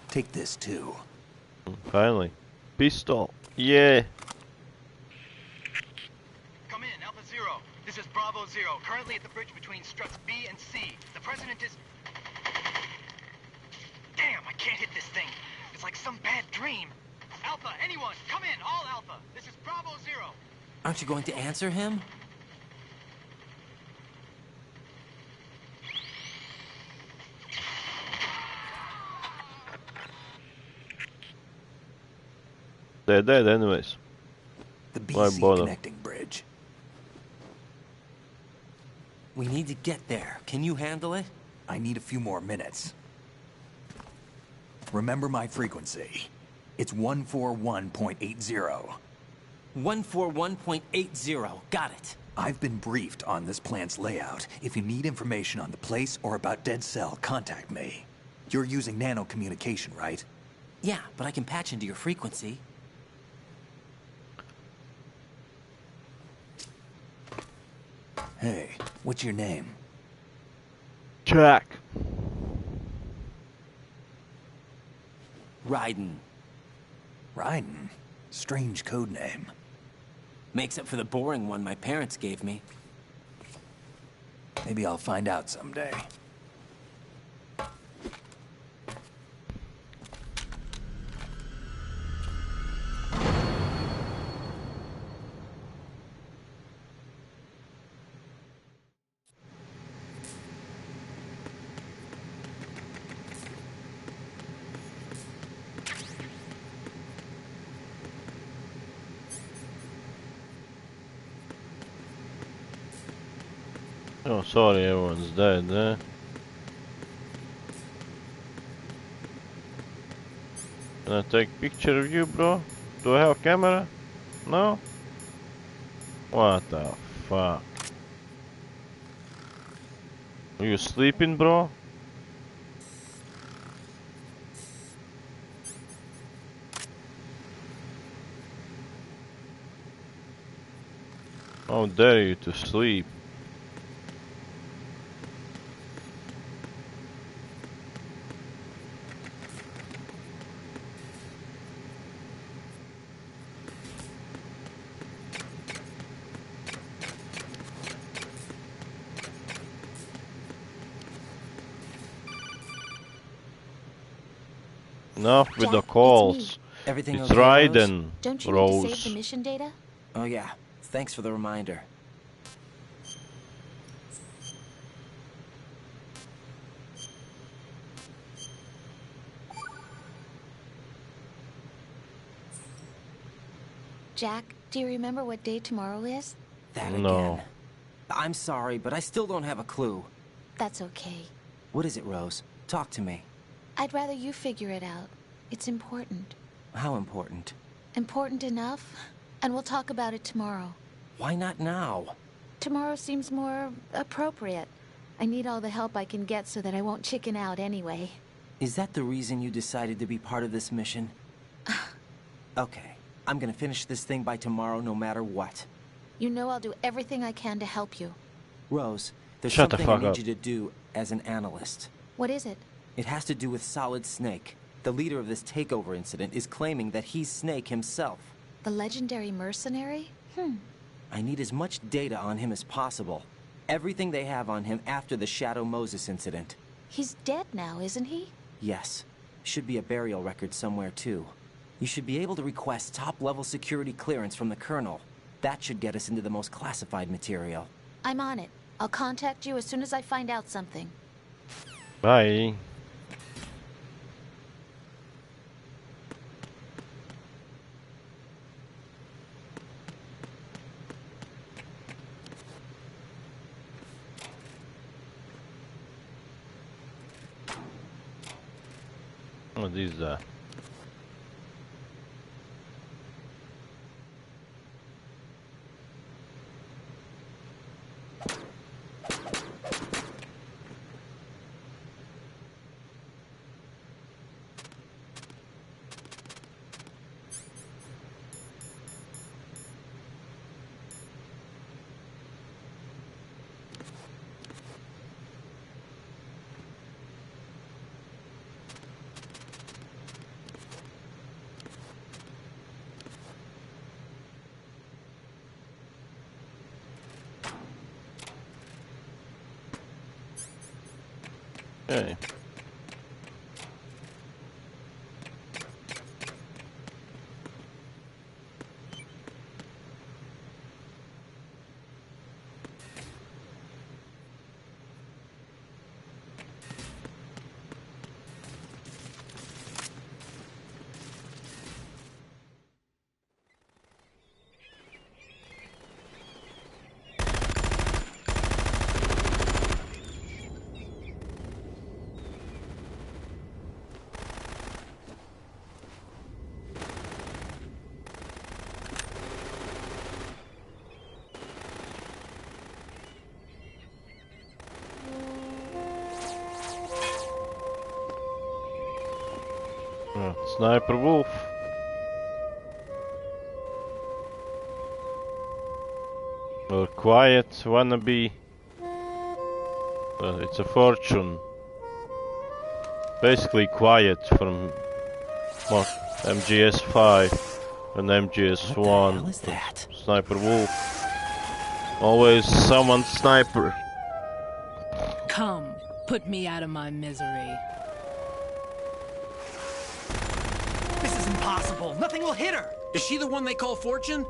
Speaker 6: Take this too.
Speaker 1: Finally. Pistol. Yeah.
Speaker 16: Come in, Alpha Zero. This is Bravo Bravo Zero, currently at the bridge between struts B and C. The President is... Damn, I can't hit this thing. It's like some bad dream. Alpha, anyone, come in, all Alpha. This is Bravo Zero.
Speaker 12: Aren't you going to answer him?
Speaker 1: They're dead anyways.
Speaker 6: The
Speaker 1: Why
Speaker 6: BC
Speaker 1: bother?
Speaker 6: connecting bridge.
Speaker 12: We need to get there. Can you handle it?
Speaker 6: I need a few more minutes. Remember my frequency. It's 141.80.
Speaker 12: 141.80. Got it.
Speaker 6: I've been briefed on this plant's layout. If you need information on the place or about Dead Cell, contact me. You're using nano communication, right?
Speaker 12: Yeah, but I can patch into your frequency.
Speaker 6: Hey, what's your name?
Speaker 1: Jack.
Speaker 12: Raiden.
Speaker 6: Raiden? Strange code name.
Speaker 12: Makes up for the boring one my parents gave me.
Speaker 6: Maybe I'll find out someday.
Speaker 1: Oh, sorry, everyone's dead, eh? Can I take picture of you, bro? Do I have a camera? No? What the fuck? Are you sleeping, bro? How dare you to sleep? Enough with the calls.
Speaker 12: Everything
Speaker 1: It's
Speaker 12: okay,
Speaker 1: Raiden,
Speaker 14: Don't you
Speaker 1: Rose.
Speaker 14: need to save the mission data?
Speaker 12: Oh yeah, thanks for the reminder.
Speaker 14: Jack, do you remember what day tomorrow is?
Speaker 12: That
Speaker 1: No.
Speaker 12: again. I'm sorry, but I still don't have a clue.
Speaker 14: That's okay.
Speaker 12: What is it, Rose? Talk to me.
Speaker 14: I'd rather you figure it out. It's important.
Speaker 12: How important?
Speaker 14: Important enough? And we'll talk about it tomorrow.
Speaker 12: Why not now?
Speaker 14: Tomorrow seems more appropriate. I need all the help I can get so that I won't chicken out anyway.
Speaker 12: Is that the reason you decided to be part of this mission? Okay, I'm gonna finish this thing by tomorrow no matter what.
Speaker 14: You know I'll do everything I can to help you.
Speaker 12: Rose, there's
Speaker 1: Shut the
Speaker 12: something I
Speaker 1: fuck
Speaker 12: need
Speaker 1: up.
Speaker 12: you to do as an analyst.
Speaker 14: What is it?
Speaker 12: It has to do with Solid Snake. The leader of this takeover incident is claiming that he's Snake himself.
Speaker 14: The legendary mercenary?
Speaker 12: I need as much data on him as possible. Everything they have on him after the Shadow Moses incident.
Speaker 14: He's dead now, isn't he?
Speaker 12: Yes. Should be a burial record somewhere, too. You should be able to request top-level security clearance from the Colonel. That should get us into the most classified material.
Speaker 14: I'm on it. I'll contact you as soon as I find out something.
Speaker 1: Bye. What is that? Okay. Sniper Wolf. Or quiet wannabe. It's a fortune. Basically quiet from MGS5 and MGS1.
Speaker 12: What the hell is that?
Speaker 1: Sniper Wolf. Always someone's sniper.
Speaker 19: Come, put me out of my misery.
Speaker 16: This is impossible. Nothing will hit her.
Speaker 20: Is she the one they call Fortune?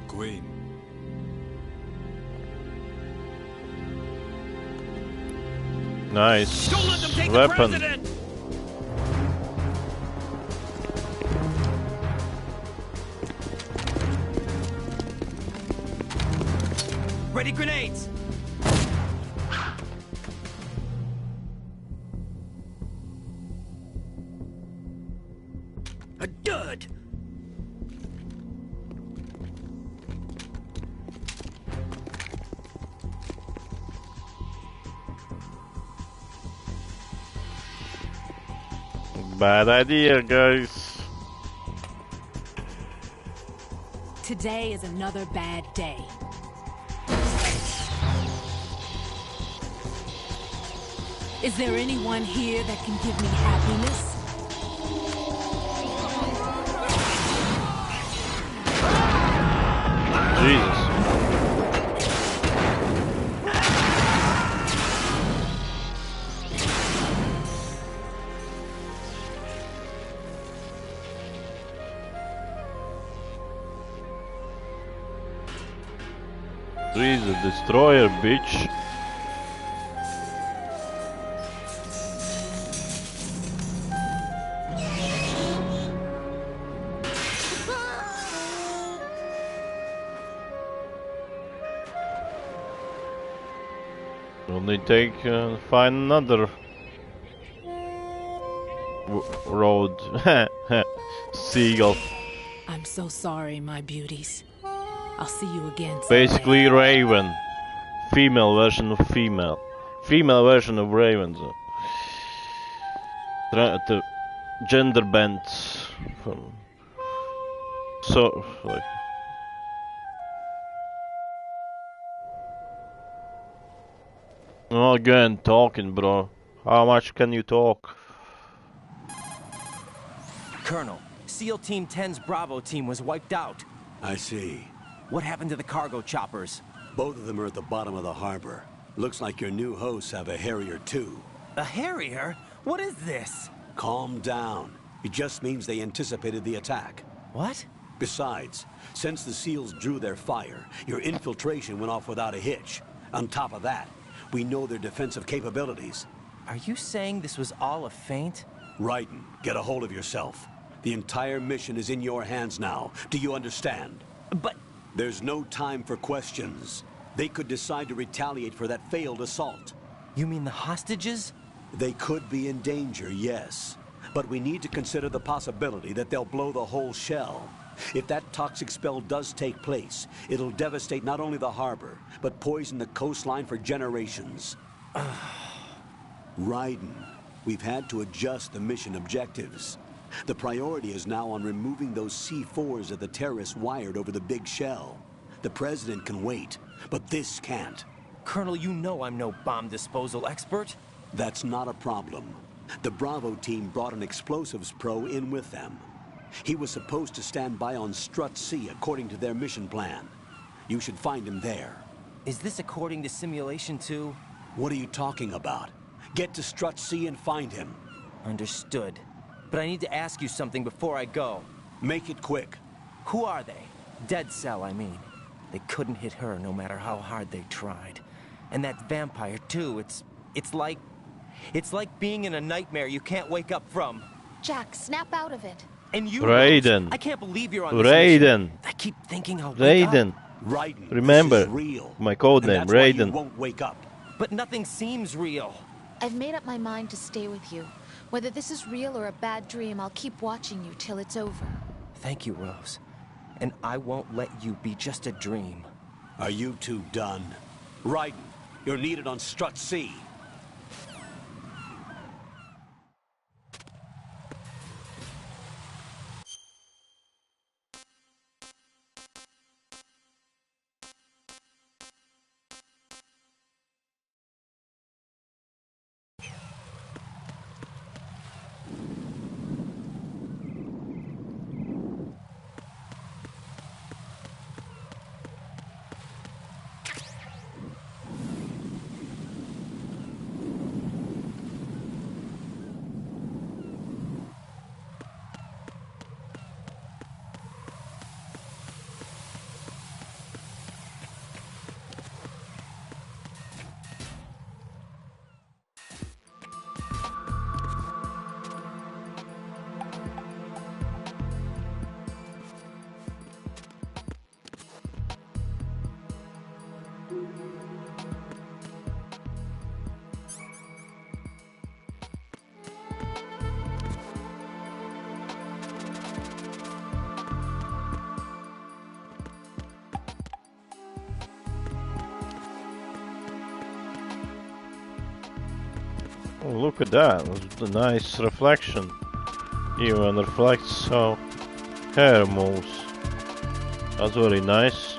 Speaker 17: Queen.
Speaker 1: Nice.
Speaker 20: Don't let them take
Speaker 1: weapon.
Speaker 20: the president! Ready grenades! A dud!
Speaker 1: Bad idea, guys.
Speaker 19: Today is another bad day. Is there anyone here that can give me happiness?
Speaker 1: Jesus. He's a destroyer, bitch. Only find another road. Seagull.
Speaker 19: I'm so sorry, my beauties. I'll see you again someday.
Speaker 1: Basically Raven. Female version of female. Female version of Raven. The gender bent. So, like... Oh, again, talking, bro. How much can you talk?
Speaker 12: Colonel, SEAL Team 10's Bravo team was wiped out.
Speaker 8: I see.
Speaker 12: What happened to the cargo choppers?
Speaker 8: Both of them are at the bottom of the harbor. Looks like your new hosts have a Harrier too.
Speaker 12: A Harrier? What is this?
Speaker 8: Calm down. It just means they anticipated the attack.
Speaker 12: What?
Speaker 8: Besides, since the SEALs drew their fire, your infiltration went off without a hitch. On top of that, we know their defensive capabilities.
Speaker 12: Are you saying this was all a feint?
Speaker 8: Raiden, get a hold of yourself. The entire mission is in your hands now. Do you understand?
Speaker 12: But...
Speaker 8: There's no time for questions. They could decide to retaliate for that failed assault.
Speaker 12: You mean the hostages?
Speaker 8: They could be in danger, yes. But we need to consider the possibility that they'll blow the whole shell. If that toxic spell does take place, it'll devastate not only the harbor, but poison the coastline for generations. Raiden, we've had to adjust the mission objectives. The priority is now on removing those C4s that the terrorists wired over the big shell. The president can wait, but this can't.
Speaker 12: Colonel, you know I'm no bomb disposal expert.
Speaker 8: That's not a problem. The Bravo team brought an explosives pro in with them. He was supposed to stand by on Strut C according to their mission plan. You should find him there.
Speaker 12: Is this according to Simulation 2?
Speaker 8: What are you talking about? Get to Strut C and find him.
Speaker 12: Understood. But I need to ask you something before I go.
Speaker 8: Make it quick.
Speaker 12: Who are they? Dead Cell, I mean. They couldn't hit her no matter how hard they tried. And that vampire, too, it's like being in a nightmare you can't wake up from.
Speaker 14: Jack, snap out of it.
Speaker 12: And you,
Speaker 1: Raiden.
Speaker 12: I can't believe you're on this
Speaker 1: Raiden.
Speaker 12: mission. I keep thinking I'll wake up.
Speaker 1: Raiden.
Speaker 8: Raiden.
Speaker 1: Remember,
Speaker 8: real.
Speaker 1: my code name, Raiden.
Speaker 8: You won't wake up.
Speaker 12: But nothing seems real.
Speaker 14: I've made up my mind to stay with you. Whether this is real or a bad dream, I'll keep watching you till it's over.
Speaker 12: Thank you, Rose. And I won't let you be just a dream.
Speaker 8: Are you two done? Raiden, you're needed on Strut C.
Speaker 1: Oh, look at that. The nice reflection. Even reflects how hair moves. That's very nice.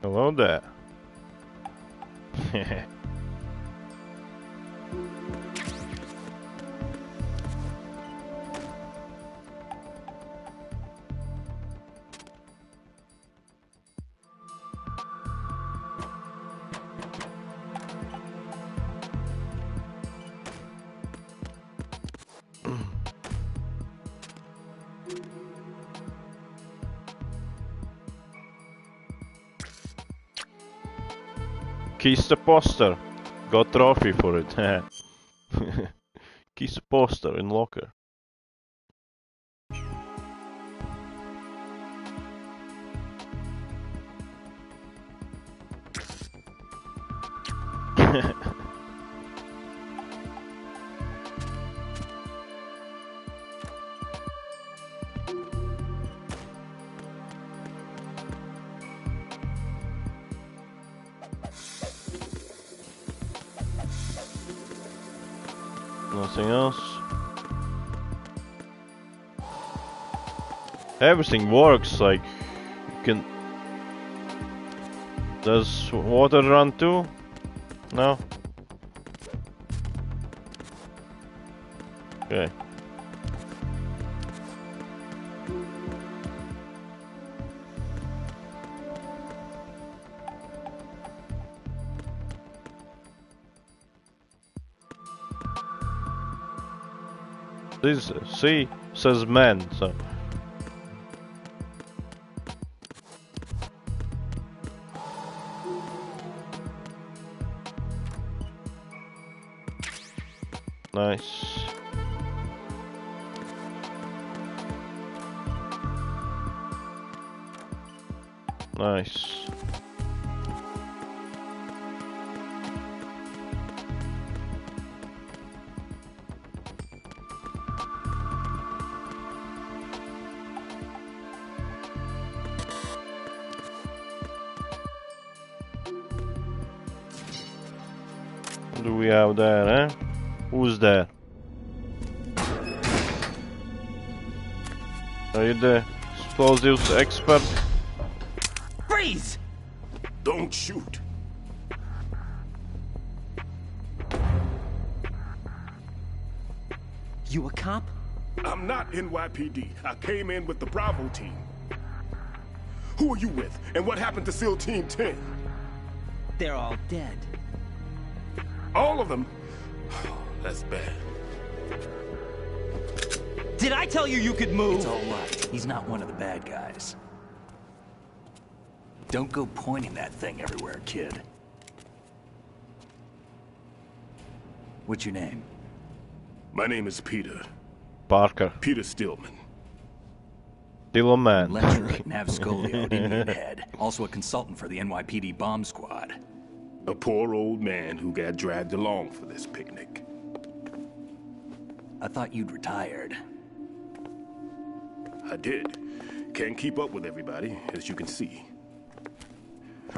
Speaker 1: Hello there. Kiss the poster. Got trophy for it. Kiss the poster in locker. Nothing else. Everything works, like you can. Does water run too? No? Okay. This C says man, so nice. Nice. What do we have there, eh? Who's there? Are you the explosives expert?
Speaker 20: Freeze!
Speaker 21: Don't shoot.
Speaker 12: You a cop?
Speaker 21: I'm not NYPD. I came in with the Bravo team. Who are you with? And what happened to SEAL Team 10?
Speaker 12: They're all dead.
Speaker 21: All of them? That's bad.
Speaker 12: Did I tell you you could move?
Speaker 6: It's all right. He's not one of the bad guys. Don't go pointing that thing everywhere, kid. What's your name?
Speaker 21: My name is Peter.
Speaker 1: Parker.
Speaker 21: Peter Stillman.
Speaker 1: Stillman.
Speaker 6: Lecturer at Nav Scolio, Indian Head. Also a consultant for the NYPD bomb squad.
Speaker 21: A poor old man who got dragged along for this picnic.
Speaker 6: I thought you'd retired.
Speaker 21: I did. Can't keep up with everybody, as you can see.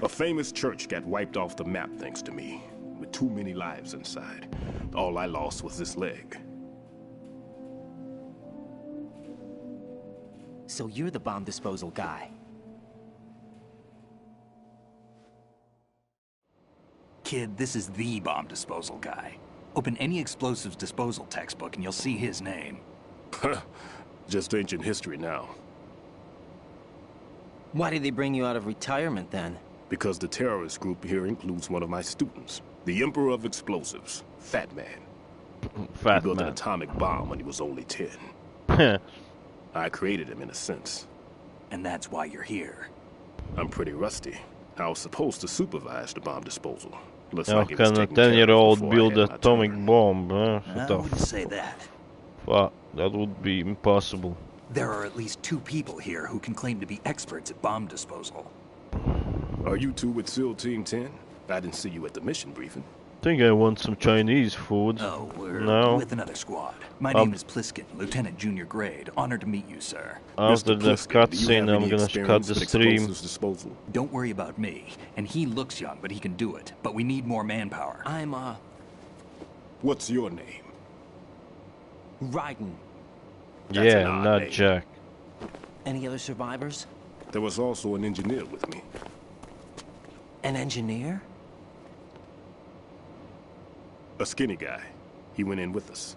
Speaker 21: A famous church got wiped off the map thanks to me, with too many lives inside. All I lost was this leg.
Speaker 12: So you're the bomb disposal guy.
Speaker 6: Kid, this is the bomb disposal guy. Open any explosives disposal textbook and you'll see his name.
Speaker 21: Just ancient history now.
Speaker 12: Why did they bring you out of retirement then?
Speaker 21: Because the terrorist group here includes one of my students, the Emperor of Explosives, Fat Man.
Speaker 1: Fat
Speaker 21: He built
Speaker 1: Man.
Speaker 21: an atomic bomb when he was only 10. I created him in a sense.
Speaker 6: And that's why you're here.
Speaker 21: I'm pretty rusty. I was supposed to supervise the bomb disposal. Looks
Speaker 1: How
Speaker 21: like it was
Speaker 1: can a
Speaker 21: taken care of
Speaker 1: 10-year-old
Speaker 21: before I
Speaker 1: build
Speaker 21: had
Speaker 1: an
Speaker 21: my
Speaker 1: atomic
Speaker 21: turn.
Speaker 1: bomb? What
Speaker 6: I
Speaker 1: the
Speaker 6: wouldn't say that.
Speaker 1: fuck? That would be impossible.
Speaker 6: There are at least 2 people here who can claim to be experts at bomb disposal.
Speaker 21: Are you two with SEAL Team 10? I didn't see you at the mission briefing.
Speaker 1: I think I want some Chinese food.
Speaker 6: Oh, we're
Speaker 1: No.
Speaker 6: with another squad. My name is Pliskin, Lieutenant Junior Grade. Honored to meet you, sir.
Speaker 1: After
Speaker 21: Mr.
Speaker 1: the
Speaker 21: Pliskin, do you have
Speaker 1: cutscene, I'm
Speaker 21: any
Speaker 1: gonna cut
Speaker 21: experience
Speaker 1: the
Speaker 21: with
Speaker 1: stream.
Speaker 21: explosives disposal?
Speaker 6: Don't worry about me. And he looks young, but he can do it. But we need more manpower.
Speaker 12: I'm,
Speaker 21: What's your name?
Speaker 12: Raiden.
Speaker 21: That's
Speaker 1: Yeah,
Speaker 21: an odd
Speaker 1: not
Speaker 21: name.
Speaker 1: Jack.
Speaker 12: Any other survivors?
Speaker 21: There was also an engineer with me.
Speaker 12: An engineer?
Speaker 21: A skinny guy. He went in with us.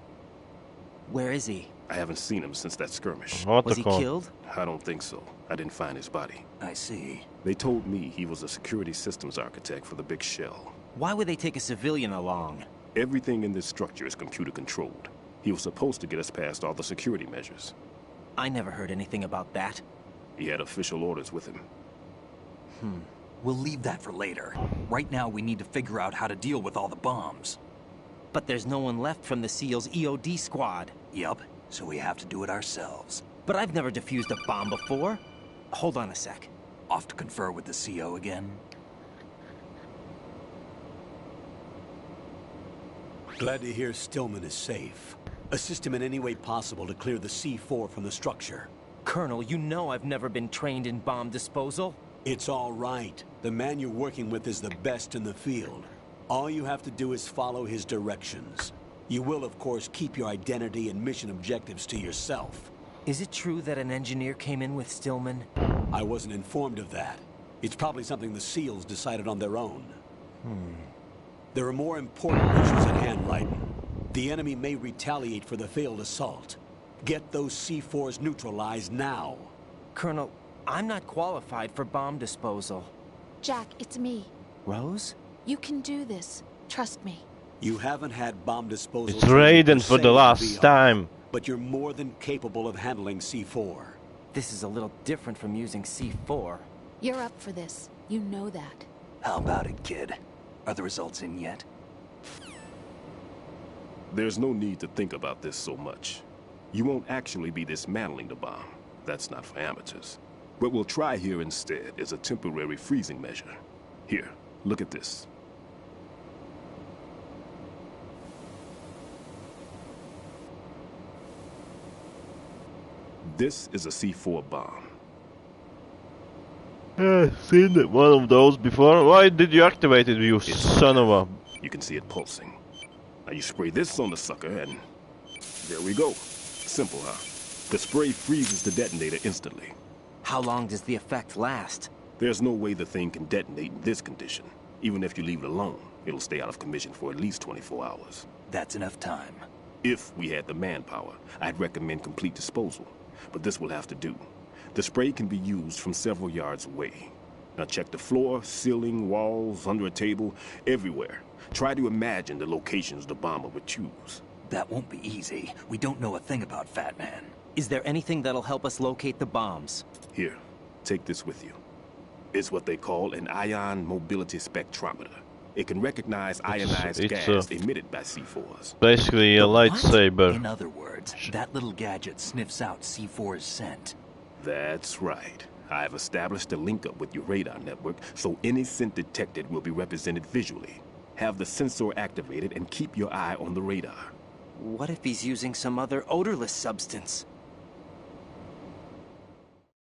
Speaker 12: Where is he?
Speaker 21: I haven't seen him since that skirmish.
Speaker 12: Was he killed?
Speaker 21: I don't think so. I didn't find his body.
Speaker 6: I see.
Speaker 21: They told me he was a security systems architect for the big shell.
Speaker 12: Why would they take a civilian along?
Speaker 21: Everything in this structure is computer controlled. He was supposed to get us past all the security measures.
Speaker 12: I never heard anything about that.
Speaker 21: He had official orders with him.
Speaker 6: We'll leave that for later. Right now, we need to figure out how to deal with all the bombs.
Speaker 12: But there's no one left from the SEAL's EOD squad.
Speaker 6: Yup, so we have to do it ourselves.
Speaker 12: But I've never defused a bomb before. Hold on a sec.
Speaker 6: Off to confer with the CO again?
Speaker 8: Glad to hear Stillman is safe. Assist him in any way possible to clear the C4 from the structure.
Speaker 12: Colonel, you know I've never been trained in bomb disposal.
Speaker 8: It's all right. The man you're working with is the best in the field. All you have to do is follow his directions. You will, of course, keep your identity and mission objectives to yourself.
Speaker 12: Is it true that an engineer came in with Stillman?
Speaker 8: I wasn't informed of that. It's probably something the SEALs decided on their own. There are more important issues at hand, Raiden. The enemy may retaliate for the failed assault. Get those C4s neutralized now.
Speaker 12: Colonel, I'm not qualified for bomb disposal.
Speaker 14: Jack, it's me.
Speaker 12: Rose?
Speaker 14: You can do this. Trust me.
Speaker 8: You haven't had bomb disposal.
Speaker 1: It's Raiden for the last time.
Speaker 8: But you're more than capable of handling C4.
Speaker 12: This is a little different from using C4.
Speaker 14: You're up for this. You know that.
Speaker 6: How about it, kid? Are the results in yet?
Speaker 21: There's no need to think about this so much. You won't actually be dismantling the bomb. That's not for amateurs. What we'll try here instead is a temporary freezing measure. Here, look at this. This is a C4 bomb.
Speaker 1: I've seen one of those before. Why did you activate it, you son of a...
Speaker 21: You can see it pulsing. Now you spray this on the sucker and there we go. Simple, huh? The spray freezes the detonator instantly.
Speaker 12: How long does the effect last?
Speaker 21: There's no way the thing can detonate in this condition. Even if you leave it alone, it'll stay out of commission for at least 24 hours.
Speaker 6: That's enough time.
Speaker 21: If we had the manpower, I'd recommend complete disposal. But this will have to do. The spray can be used from several yards away. Now check the floor, ceiling, walls, under a table, everywhere. Try to imagine the locations the bomber would choose.
Speaker 6: That won't be easy. We don't know a thing about Fat Man.
Speaker 12: Is there anything that'll help us locate the bombs?
Speaker 21: Here, take this with you. It's what they call an ion mobility spectrometer. It can recognize ionized gas emitted by C4s.
Speaker 1: Basically a lightsaber.
Speaker 6: In other words, that little gadget sniffs out C4's scent.
Speaker 21: That's right. I've established a link up with your radar network, so any scent detected will be represented visually. Have the sensor activated and keep your eye on the radar.
Speaker 12: What if he's using some other odorless substance?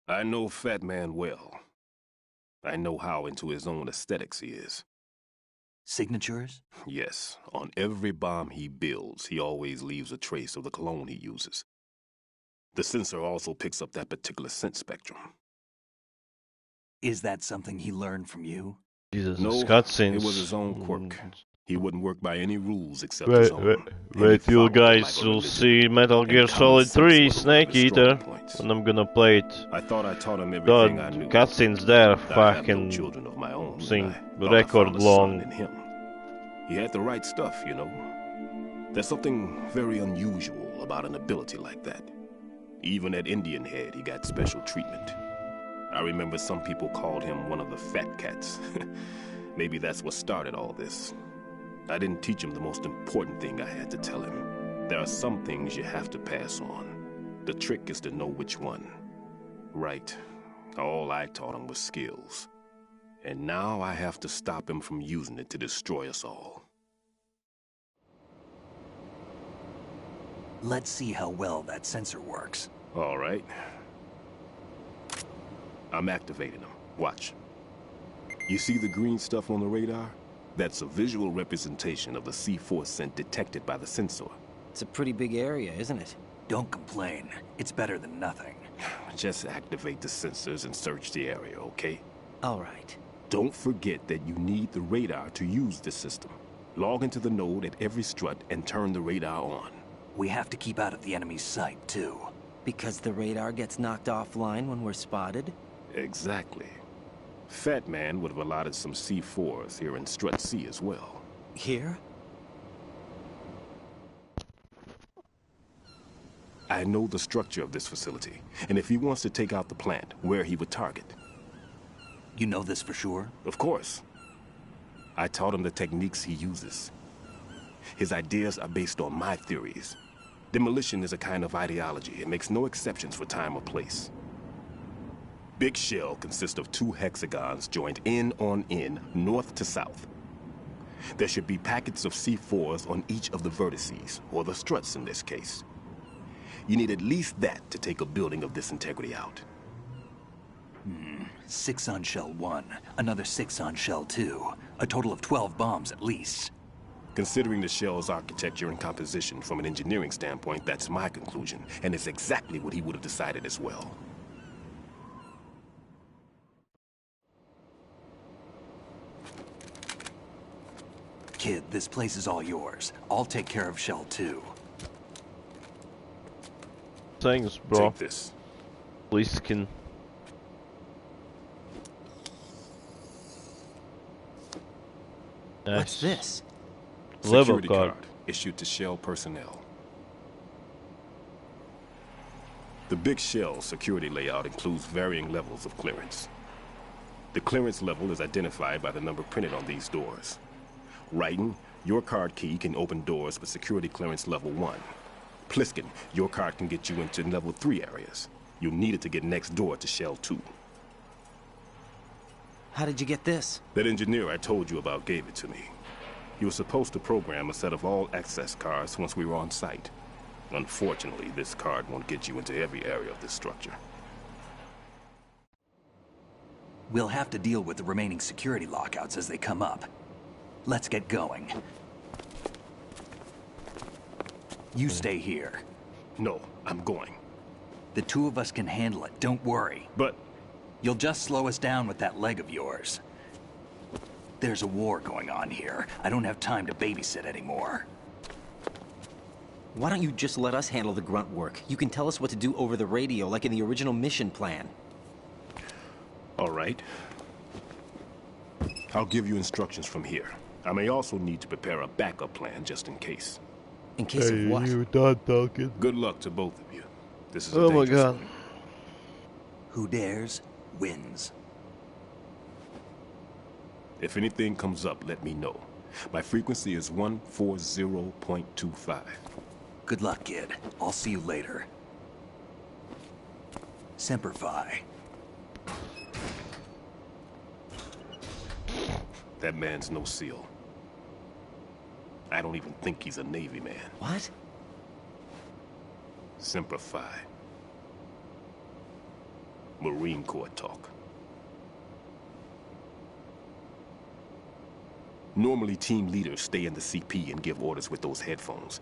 Speaker 21: I know Fat Man well. I know how into his own aesthetics he is.
Speaker 6: Signatures?
Speaker 21: Yes. On every bomb he builds, he always leaves a trace of the cologne he uses. The sensor also picks up that particular scent spectrum.
Speaker 6: Is that something he learned from you?
Speaker 1: Jesus,
Speaker 21: no,
Speaker 1: cutscenes.
Speaker 21: It was his own quirk. He wouldn't work by any rules except his own.
Speaker 1: Wait, you guys will see Metal Gear Solid 3 Snake Eater when I'm gonna play it.
Speaker 21: I thought I taught him everything I knew.
Speaker 1: Cutscenes there,
Speaker 21: I
Speaker 1: fucking
Speaker 21: children of my own,
Speaker 1: thing,
Speaker 21: I
Speaker 1: record
Speaker 21: found a
Speaker 1: long.
Speaker 21: son in him. He had the right stuff, you know. There's something very unusual about an ability like that. Even at Indian Head, he got special treatment. I remember some people called him one of the fat cats. Maybe that's what started all this. I didn't teach him the most important thing I had to tell him. There are some things you have to pass on. The trick is to know which one. Right. All I taught him was skills. And now I have to stop him from using it to destroy us all.
Speaker 6: Let's see how well that sensor works.
Speaker 21: All right. I'm activating them. Watch. You see the green stuff on the radar? That's a visual representation of the C4 scent detected by the sensor.
Speaker 12: It's a pretty big area, isn't it?
Speaker 6: Don't complain. It's better than nothing.
Speaker 21: Just activate the sensors and search the area, okay?
Speaker 12: All right.
Speaker 21: Don't forget that you need the radar to use this system. Log into the node at every strut and turn the radar on.
Speaker 6: We have to keep out of the enemy's sight, too.
Speaker 12: Because the radar gets knocked offline when we're spotted?
Speaker 21: Exactly. Fat Man would have allotted some C4s here in Strut C as well.
Speaker 12: Here?
Speaker 21: I know the structure of this facility, and if he wants to take out the plant, where he would target.
Speaker 6: You know this for sure?
Speaker 21: Of course. I taught him the techniques he uses. His ideas are based on my theories. Demolition is a kind of ideology. It makes no exceptions for time or place. Big shell consists of 2 hexagons joined end on end, north to south. There should be packets of C4s on each of the vertices, or the struts in this case. You need at least that to take a building of this integrity out.
Speaker 6: 6 on shell 1, another 6 on shell 2. A total of 12 bombs at least.
Speaker 21: Considering the shell's architecture and composition from an engineering standpoint, that's my conclusion, and it's exactly what he would have decided as well.
Speaker 6: Kid, this place is all yours. I'll take care of shell 2.
Speaker 1: Thanks, bro.
Speaker 21: Take this.
Speaker 1: Please can.
Speaker 12: What's this?
Speaker 21: Security card issued to Shell personnel. The Big Shell security layout includes varying levels of clearance. The clearance level is identified by the number printed on these doors. Raiden, your card key can open doors with security clearance level 1. Pliskin, your card can get you into level 3 areas. You'll need it to get next door to Shell 2.
Speaker 12: How did you get this?
Speaker 21: That engineer I told you about gave it to me. He was supposed to program a set of all access cards once we were on site. Unfortunately, this card won't get you into every area of this structure.
Speaker 6: We'll have to deal with the remaining security lockouts as they come up. Let's get going. You stay here.
Speaker 21: No, I'm going.
Speaker 6: The two of us can handle it, don't worry.
Speaker 21: But...
Speaker 6: You'll just slow us down with that leg of yours. There's a war going on here. I don't have time to babysit anymore.
Speaker 12: Why don't you just let us handle the grunt work? You can tell us what to do over the radio, like in the original mission plan.
Speaker 21: All right. I'll give you instructions from here. I may also need to prepare a backup plan just in case.
Speaker 12: In case of what?
Speaker 1: You done talking?
Speaker 21: Good luck to both of you. This is a
Speaker 1: Oh my
Speaker 21: dangerous
Speaker 1: god.
Speaker 21: one.
Speaker 6: Who dares, wins.
Speaker 21: If anything comes up, let me know. My frequency is 140.25.
Speaker 6: Good luck, kid. I'll see you later. Semper Fi.
Speaker 21: That man's no SEAL. I don't even think he's a Navy man.
Speaker 12: What?
Speaker 21: Semper Fi. Marine Corps talk. Normally, team leaders stay in the CP and give orders with those headphones.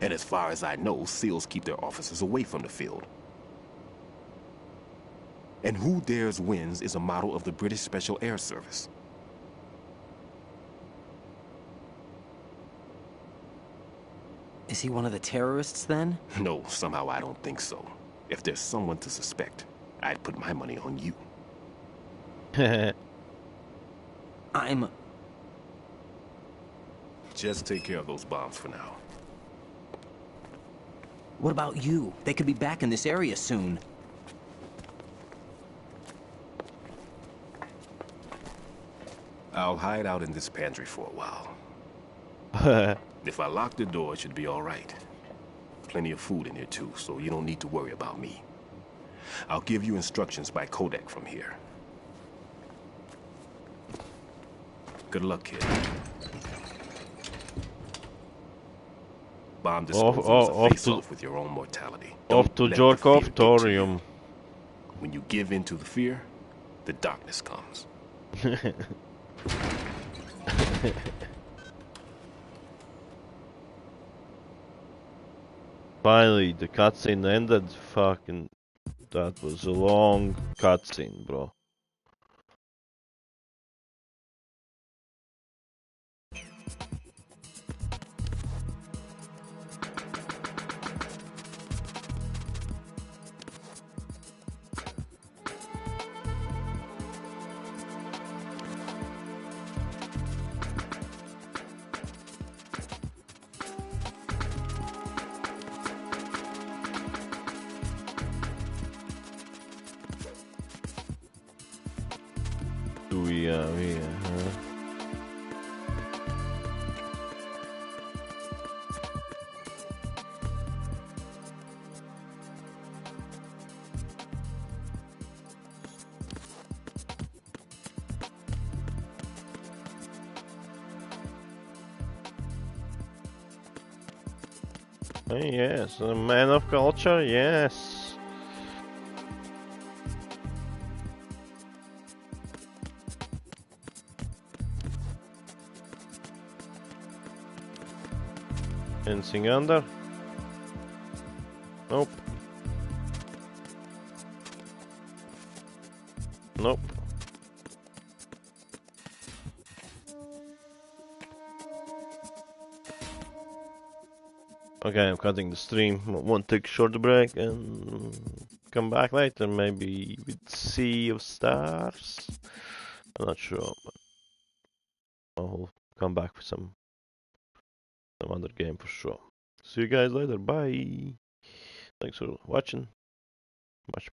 Speaker 21: And as far as I know, SEALs keep their officers away from the field. And Who Dares Wins is a model of the British Special Air Service.
Speaker 12: Is he one of the terrorists, then?
Speaker 21: No, somehow I don't think so. If there's someone to suspect, I'd put my money on you.
Speaker 12: I'm...
Speaker 21: Just take care of those bombs for now.
Speaker 12: What about you? They could be back in this area soon.
Speaker 21: I'll hide out in this pantry for a while. If I lock the door, it should be all right. Plenty of food in here too, so you don't need to worry about me. I'll give you instructions by codec from here. Good luck, kid. Bomb disposal is a face-off with your own mortality.
Speaker 1: Off to Jorkov Thorium.
Speaker 21: When you give in to the fear, the darkness comes.
Speaker 1: Finally, the cutscene ended. Fucking... That was a long cutscene, bro. Do we have here, huh? Oh, yes, a man of culture, yes. Anything under? Nope. Nope. Okay, I'm cutting the stream. Want to take a short break and come back later, maybe with Sea of Stars? I'm not sure, but I'll come back with some other game for sure. See you guys later. Bye. Thanks for watching. Much appreciated.